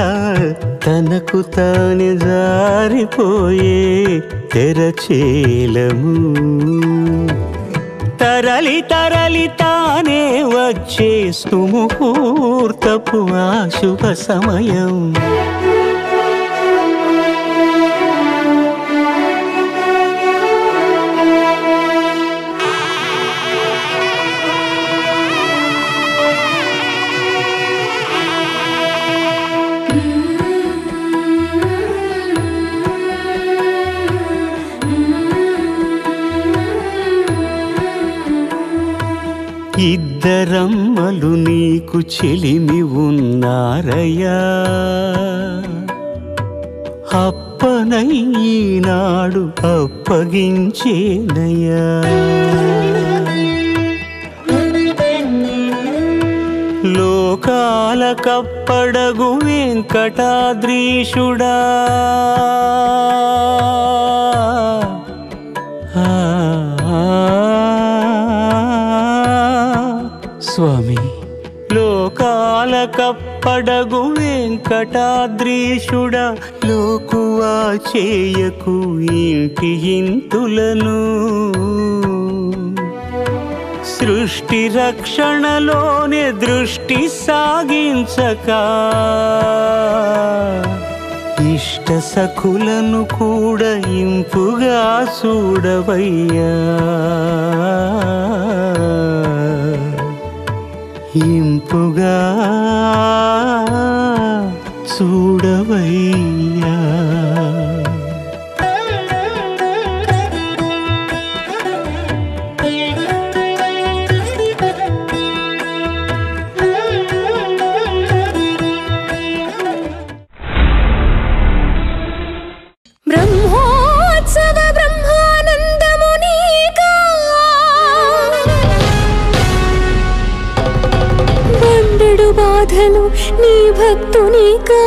తనకు తానే జారిపోయే తెరచేలము తరలి తరలి తానే వచ్చేస్తు ముహూర్తపు ఆ శుభ సమయం ఇద్దరమ్మలు నీకు చెలిమి ఉన్నారయ్యా అప్పనయ్యనాడు అప్పగించేనయ్యా లోకాల కప్పడగు వెంకటాద్రీషుడా స్వామి లోకాల కప్పడగు వెంకటాద్రీషుడా లోకువా చేయకు ఇంటి ఇంతులను సృష్టి రక్షణలోనే దృష్టి సాగించక ఇష్ట సఖులను కూడా ఇంపుగా చూడవయ్యా ఇంపుగా చూడవయ్యా బ్రహ్మోత్సవ బ్రహ్మానందమునీకా బండెడు బాధలు నీ భక్తునికా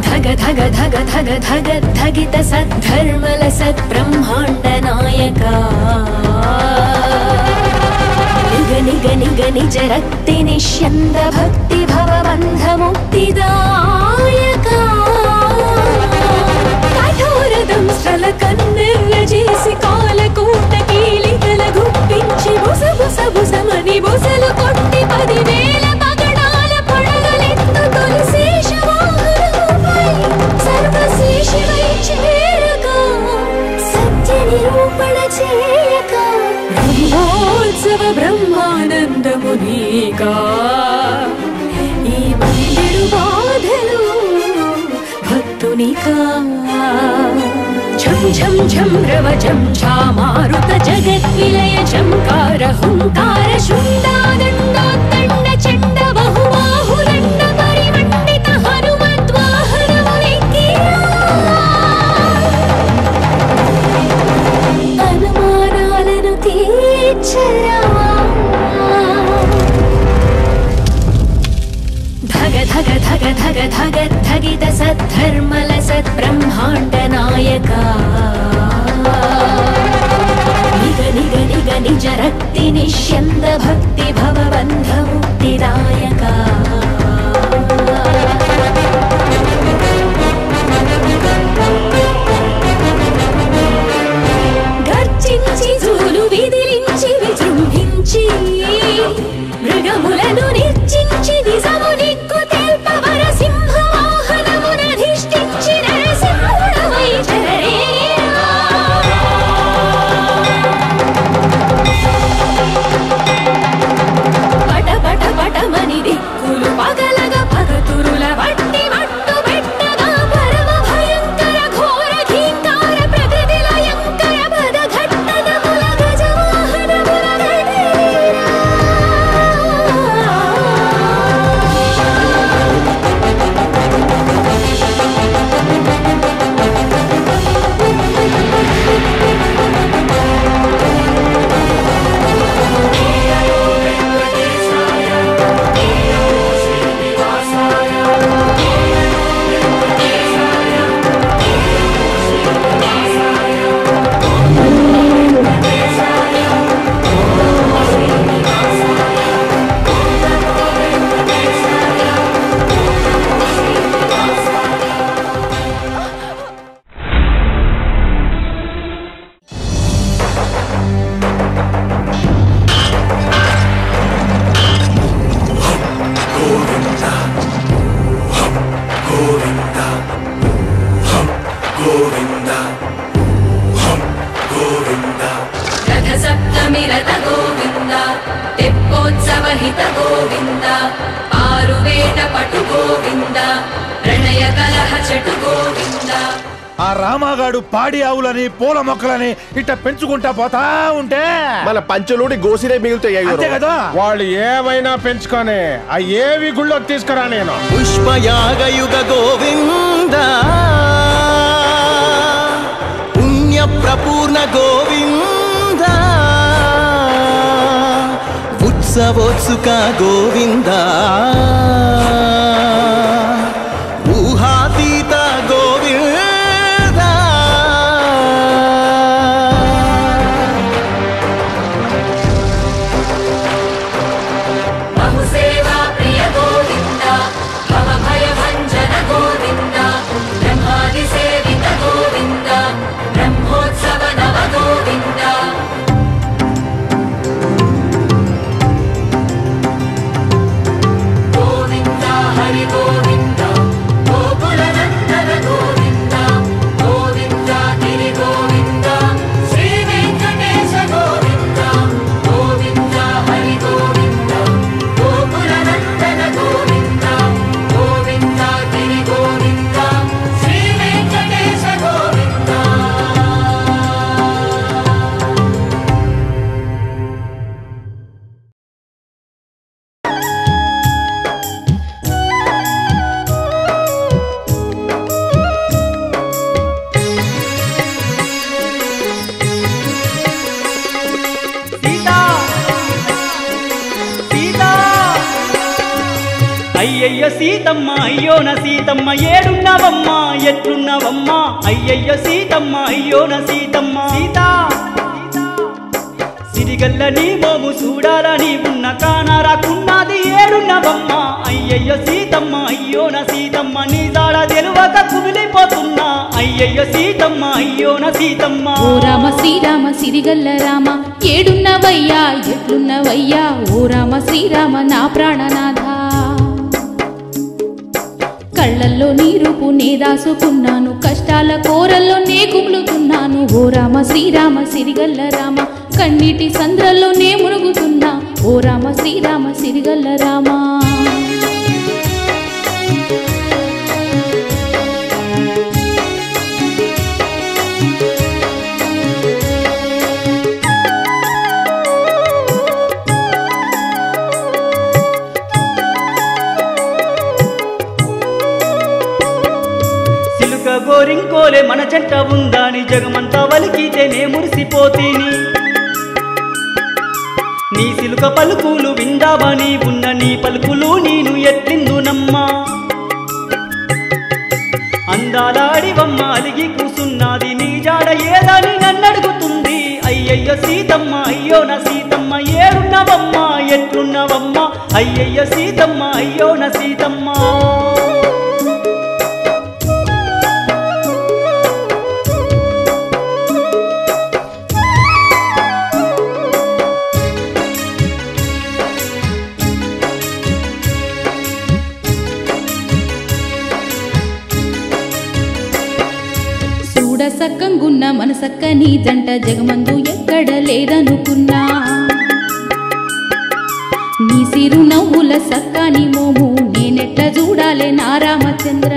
ధగ ధగ ధగ ధగ ధగ ధగిత సద్ధర్మల సద్బ్రహ్మాండ నాయకా నిగ నిగ నిగ నిజ రక్తి నిష్యంద భక్తి భవబంధ ముక్తిదాయకా కఠోరదం స్థల కన్నెర్ర చేసి కాలకూట కీలికల గుప్పించి బుస బుస బుసమని బుసలు కొట్టి 10,000 పగడాల పడగలెత్తు తొలి శేషవాహనముపై సర్వశేషివై చేరగా సత్య నిరూపణ చేయక బ్రహ్మోత్సవ బ్రహ్మానందమునీకా ఈ బండెడు బాధలు భక్తునికా ఝం ఝం ఝం రవజం ఝామారుత జగద్విలయ ఝంకార హుంకార శృందాదండోత్తండ చండ బహుబాహుదండ పరిమండిత హనుమద్వాహనమునెక్కిరా అనుమానాలను తీర్చరా ధగ ధగ ధగ ధగ ధగ ధగిత సద్ధర్మల సద్బ్రహ్మాండ నాయకా నిగ నిగ నిగ నిజ రక్తి నిష్యంద భక్తి భవబంధ ముక్తిదాయకా గర్జించి జూలు విదిలించి విజృంభించి మృగములను నిర్జించి నిజము నిక్కు తెల్పవర సింహ వాహనమునధిష్ఠించి నరసింహుడవై చరరేరా గోవింద ఆరువేట పటు గోవింద ప్రణయ కలహ చెటు గోవింద. ఆ రామాగాడు పాడి ఆవులని పూల మొక్కలని ఇట్ట పెంచుకుంటా పోతా ఉంటే మన పంచలోని గోసిరే మిగులుతాయి కదా. వాళ్ళు ఏమైనా పెంచుకొని ఆ ఏవి గుళ్ళోకి తీసుకురా నేను. పుష్పయాగయుగ గోవింద పుణ్య ప్రపూర్ణ గోవింద ఉత్సవోత్సుక గోవింద ఊహాతీత గోవింద. బహుసేవా ప్రియ గోవింద భవ భయ భంజన గోవింద బ్రహ్మాది సేవిత గోవింద బ్రహ్మోత్సవ నవ గోవింద. గోవింద హరి గోవింద గోకుల నందన గోవింద గోవింద గిరి గోవింద శ్రీ వెంకటేశ గోవింద గోవింద హరి గోవింద గోకుల నందన గోవింద గోవింద గిరి గోవింద శ్రీ వెంకటేశ గోవింద. అయ్యయ్య సీతమ్మ అయ్యోన సీతమ్మ ఏడున్నవమ్మా ఎట్లున్నవమ్మా అయ్యయ్య సీతమ్మ అయ్యోన సీతమ్మ. సీత సిరిగల్ల నీ మోము చూడాలని ఉన్న కానరాకున్నది ఏడున్నవమ్మా అయ్యయ్య సీతమ్మ అయ్యోన సీతమ్మ. నీ జాడ తెలువక కుమిలిపోతున్నా అయ్యయ్య సీతమ్మ అయ్యోన సీతమ్మ. ఓ రామ శ్రీరామ సిరిగల్ల రామ ఏడున్నవయ్యా ఎట్లున్నవయ్యా ఓ రామ శ్రీరామ నా ప్రాణనాథ. కళ్ళల్లో నీ రూపు నే దాసుకున్నాను కష్టాల కోరల్లో నే కుమ్లుతున్నాను ఓ రామ శ్రీరామ సిరిగల్ల రామ. కన్నీటి సంద్రల్లో నే మునుగుతున్నా ఓ రామ శ్రీరామ సిరిగల్ల రామ. సిలుక గోరింకోలే మన చెంట ఉందాని జగమంతా వలికితే నే మురిసిపోతీని. నీ సిలుక పలుకులు విందామని ఉన్న నీ పలుకులు నేను ఎట్లిందునమ్మా. అందాల అడివమ్మ అలిగి కూసున్నది నీ జాడ ఏదని నన్నడుగుతుంది అయ్యయ్య సీతమ్మ అయ్యో నా సీతమ్మ. ఏడున్నవమ్మా ఎట్లున్నవమ్మా అయ్యయ్య సీతమ్మ అయ్యో నా సీతమ్మ. సక్కంగున్న మనసక్క నీ జంట జగమందు ఎక్కడ లేదనుకున్నా. నీ సిరు నవ్వుల సక్కాని మోము నేనెట్ల చూడాలే నా రామచంద్ర.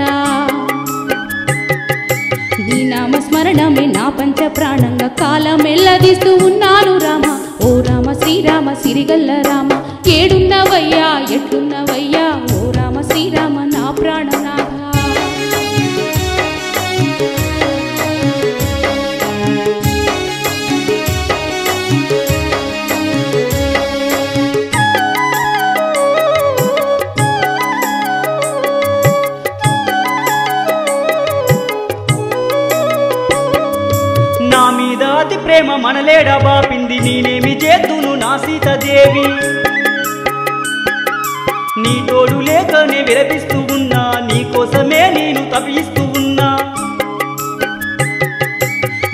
నీ నామస్మరణమే నా పంచ ప్రాణంగా కాలమెల్లదీస్తూ ఉన్నాను రామ ఓ రామ శ్రీరామ సిరిగల్ల రామ. ఏడున్నవయ్యా ఎట్లున్నవయ్యా ఓ రామ శ్రీరామ నా ప్రాణనాథ. నా మీద అతి ప్రేమ మనలేడ బాపింది నేనేమి చేతును నా సీతదేవి. నీ తోడు లేకనే విలపిస్తూ ఉన్నా నీ కోసమే నేను తపిస్తూ ఉన్నా.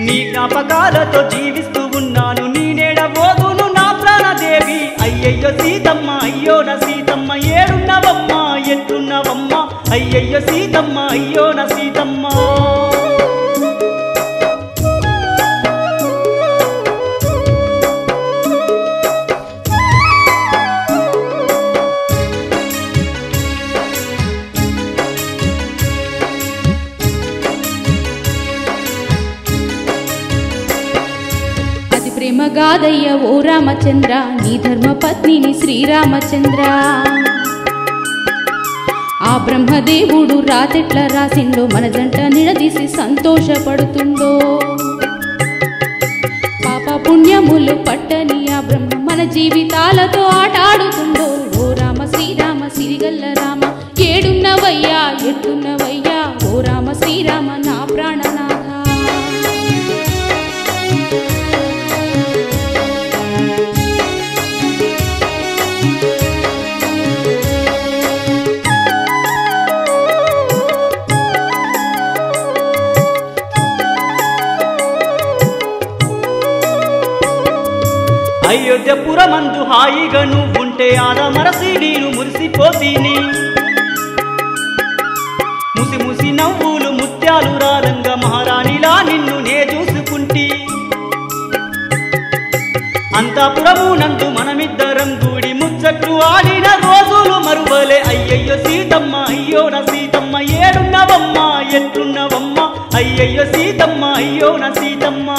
నీ జ్ఞాపకాలతో జీవిస్తూ ఉన్నాను నీ నేడ పోదును నా ప్రాణదేవి. అయ్యయ్య సీతమ్మ అయ్యో నా సీతమ్మ. ఏడున్నవమ్మా ఎట్లున్నవమ్మా అయ్యయ్య సీతమ్మ అయ్యో నా సీతమ్మ. గాదయ్య ఓ రామచంద్ర నీ ధర్మపత్నిని శ్రీరామచంద్ర ఆ బ్రహ్మదేవుడు రాతెట్ల రాసిండో మన జంట నిలదీసి సంతోషపడుతుందో పాప పుణ్యములు పట్టని ఆ బ్రహ్మ మన జీవితాలతో ఆటాడుతుందో ఓ రామ శ్రీరామ సిరిగల్ల రామ ఏడున్నవయ్యా ఎట్టున్నవయ్యా ఓ రామ శ్రీరామ నా ప్రాణనాథ అయోధ్యపురమందు హాయిగా నువ్వుంటే ఆదమరసి నేను మురిసిపోతీని ముసి ముసి నవ్వులు ముత్యాలు రాలంగా మహారాణిలా నిన్ను నే చూసుకుంటి అంతఃపురము నందు మనమిద్దరం కూడి ముచ్చట్లు ఆడిన రోజులు మరువలే అయ్యయ్యో సీతమ్మ అయ్యో నా సీతమ్మ ఏడున్నవమ్మ ఎట్లున్నవమ్మ అయ్యయ్యో సీతమ్మ అయ్యో నా సీతమ్మ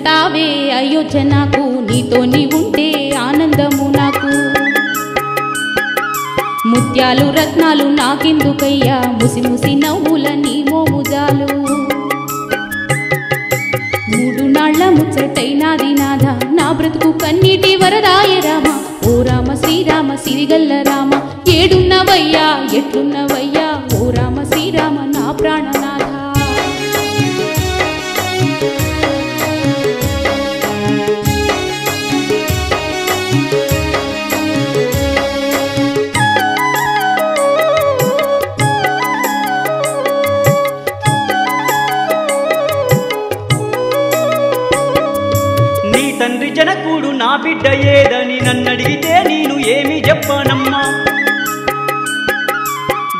తావే అయోధ్య నాకు నీతో నీ ఉంటే ఆనందము నాకు ముత్యాలు రత్నాలు నాకెందుకయ్యా ముసి ముసి నవ్వుల నీ మోముజాలు మూడు నాళ్ల ముచ్చటైనాది నాథ నా బ్రతుకు కన్నీటి వరదాయ రామ ఓ రామ శ్రీరామ సిరిగల్ల రామ ఏడున్నవయ్యా ఎట్లున్నవయ్యా ఓ రామ శ్రీరామ నా ప్రాణనాథ తండ్రి జనకుడు నా బిడ్డ ఏదని నన్నడిగితే నేను ఏమి చెప్పనమ్మా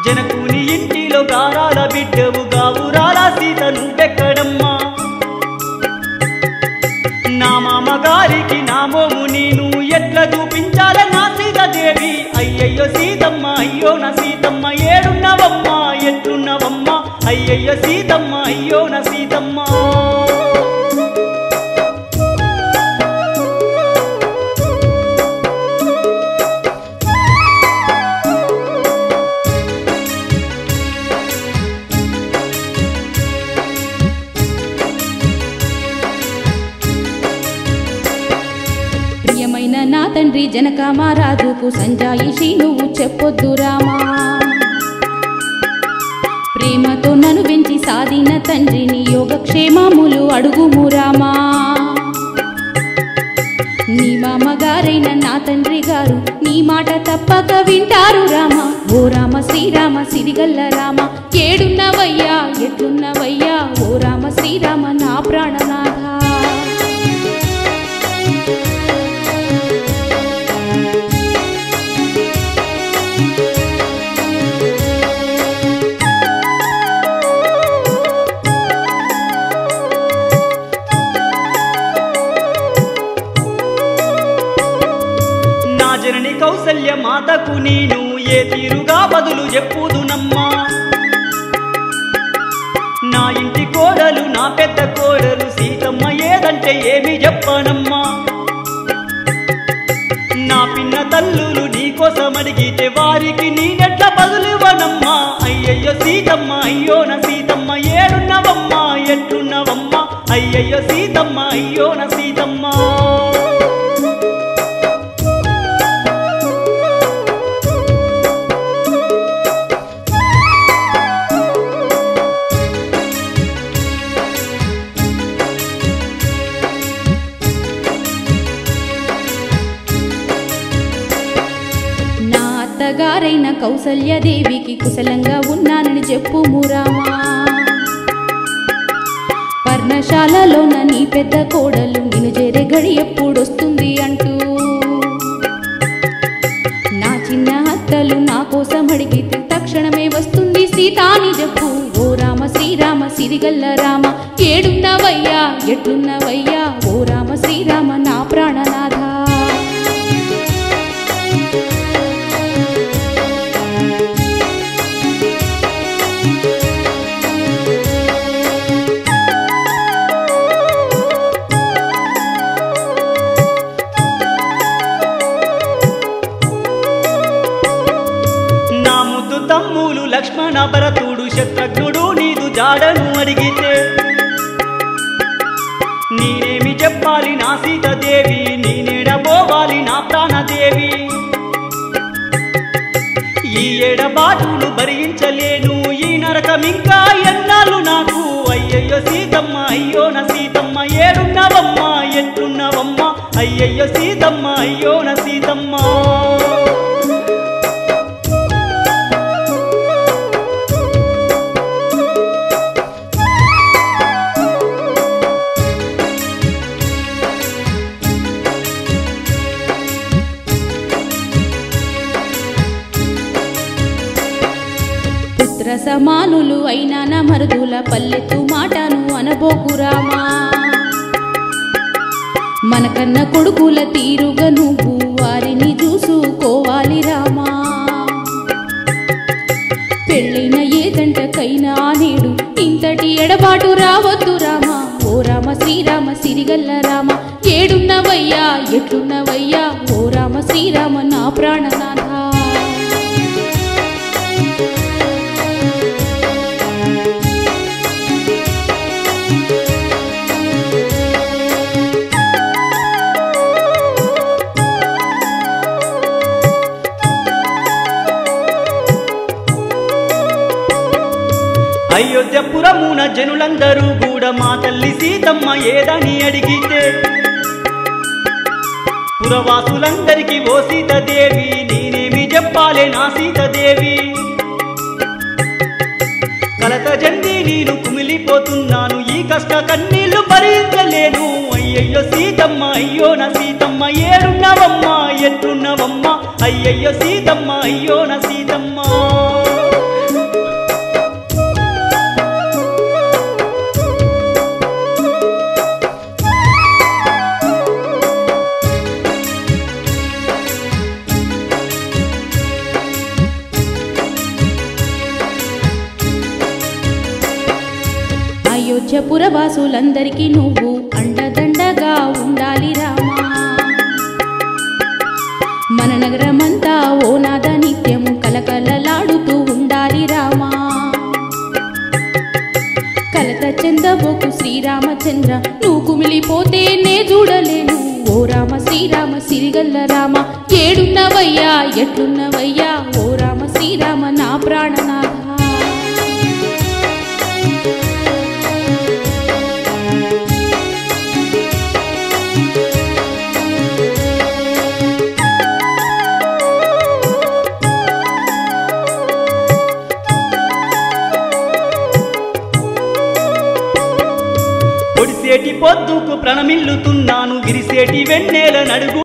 జనకుని ఇంటిలో గారాల బిడ్డవు గావురాల సీత నువ్వెక్కడమ్మా నా మామగారికి నా మోము నేను ఎట్లా చూపించాల నా సీతాదేవి అయ్యయ్యో సీతమ్మ అయ్యో నా సీతమ్మ ఏడున్నవమ్మ ఎట్లున్నవమ్మ అయ్యయ్యో సీతమ్మ అయ్యో నా సీతమ్మ నా తండ్రి జనక మహారాజుకు సంజాయిషి నువ్వు చెప్పొద్దు రామా ప్రేమతో నన్ను పెంచి సాధిన తండ్రిని యోగక్షేమములు అడుగుము రామా నీ మామగారైన నా తండ్రి గారు నీ మాట తప్పక వింటారు రామ ఓ రామ శ్రీరామ సిరిగల్ల రామ ఏడున్నవయ్యా ఎట్లున్నవయ్యా ఓ రామ శ్రీరామ నా ప్రాణనాథ జనని కౌసల్య మాతకు నేను ఏ తీరుగా బదులు చెప్పుదునమ్మా నా ఇంటి కోడలు నా పెద్ద కోడలు సీతమ్మ ఏదంటే ఏమి చెప్పనమ్మా నా పిన్న తల్లులు నీకోసం అడిగితే వారికి నేనెట్లా బదులివ్వనమ్మా అయ్యయ్యో సీతమ్మ అయ్యో నా సీతమ్మ ఏడున్నవమ్మ ఎట్లున్నవమ్మ అయ్యయ్యో సీతమ్మ అయ్యో నా సీతమ్మ గారైన కౌసల్యదేవికి కుశలంగా ఉన్నానని చెప్పుము రామా పర్ణశాలలోన నీ పెద్ద కోడలు నిన్ను చేరే గడి ఎప్పుడొస్తుంది అంటూ నా చిన్న అత్తలు నా కోసం అడిగితే తక్షణమే వస్తుంది సీత అని చెప్పు ఓ రామ శ్రీరామ సిరిగల్ల రామ ఏడున్నవయ్యా ఎట్లున్నవయ్యా ఓ రామ శ్రీరామ నా ప్రాణనాథ తమ్ములు లక్ష్మణ భరతుడు శత్రుఘ్నుడు నీదు జాడను అడిగితే నేనేమి చెప్పాలి నా సీతాదేవి నేనేడబోవాలి నా ప్రాణదేవి ఈ ఏడబాటును భరించలేను ఈ నరకం ఇంకా ఎన్నాళ్ళు నాకు అయ్యయ్యో సీతమ్మ అయ్యో నా సీతమ్మ ఏడున్నవమ్మ ఎట్లున్నవమ్మ అయ్యయ్యో సీతమ్మ అయ్యో నా సీతమ్మ సమానులు అయినా నా మరుదుల పల్లెత్తు మాటను అనబోకురామా మనకన్న కొడుకుల తీరుగా నువ్వు వారిని చూసుకోవాలి రామా పెళ్ళైన ఏ జంటకైనా నేడు ఇంతటి ఎడబాటు రావద్దు రామా ఓ రామ శ్రీరామ సిరిగల్ల రామ ఏడున్నవయ్యా ఎట్లున్నవయ్యా ఓ రామ శ్రీరామ నా ప్రాణనాథ అయోధ్యపురమున జనులందరూ కూడా మా తల్లి సీతమ్మ ఏదని అడిగితే పురవాసులందరికీ ఓ సీతాదేవి నేనేమి చెప్పాలే నా సీతాదేవి కలత జంది నేను కుమిలిపోతున్నాను ఈ కష్ట కన్నీళ్లు భరించలేను అయ్యయ్యో సీతమ్మ అయ్యో నా సీతమ్మ ఏడున్నవమ్మ ఎట్లున్నవమ్మ అయ్యయ్యో సీతమ్మ అయ్యో నా సీతమ్మ అయోధ్యపురవాసులందరికీ నువ్వు అండదండగా ఉండాలి రామా మన నగరమంతా ఓ నాద నిత్యము కలకలలాడుతూ ఉండాలి రామా కలత చెందబోకు శ్రీరామచంద్ర నువ్వు కుమిలిపోతే నే చూడలేను ఓ రామ శ్రీరామ సిరిగల్ల రామ ఏడున్నవయ్యా ఎట్లున్నవయ్యా ఓ రామ శ్రీరామ నా ప్రాణనాథ పొడిసేటి పొద్దుకు ప్రణమిల్లుతున్నాను విరిసేటి వెన్నెల నడుగు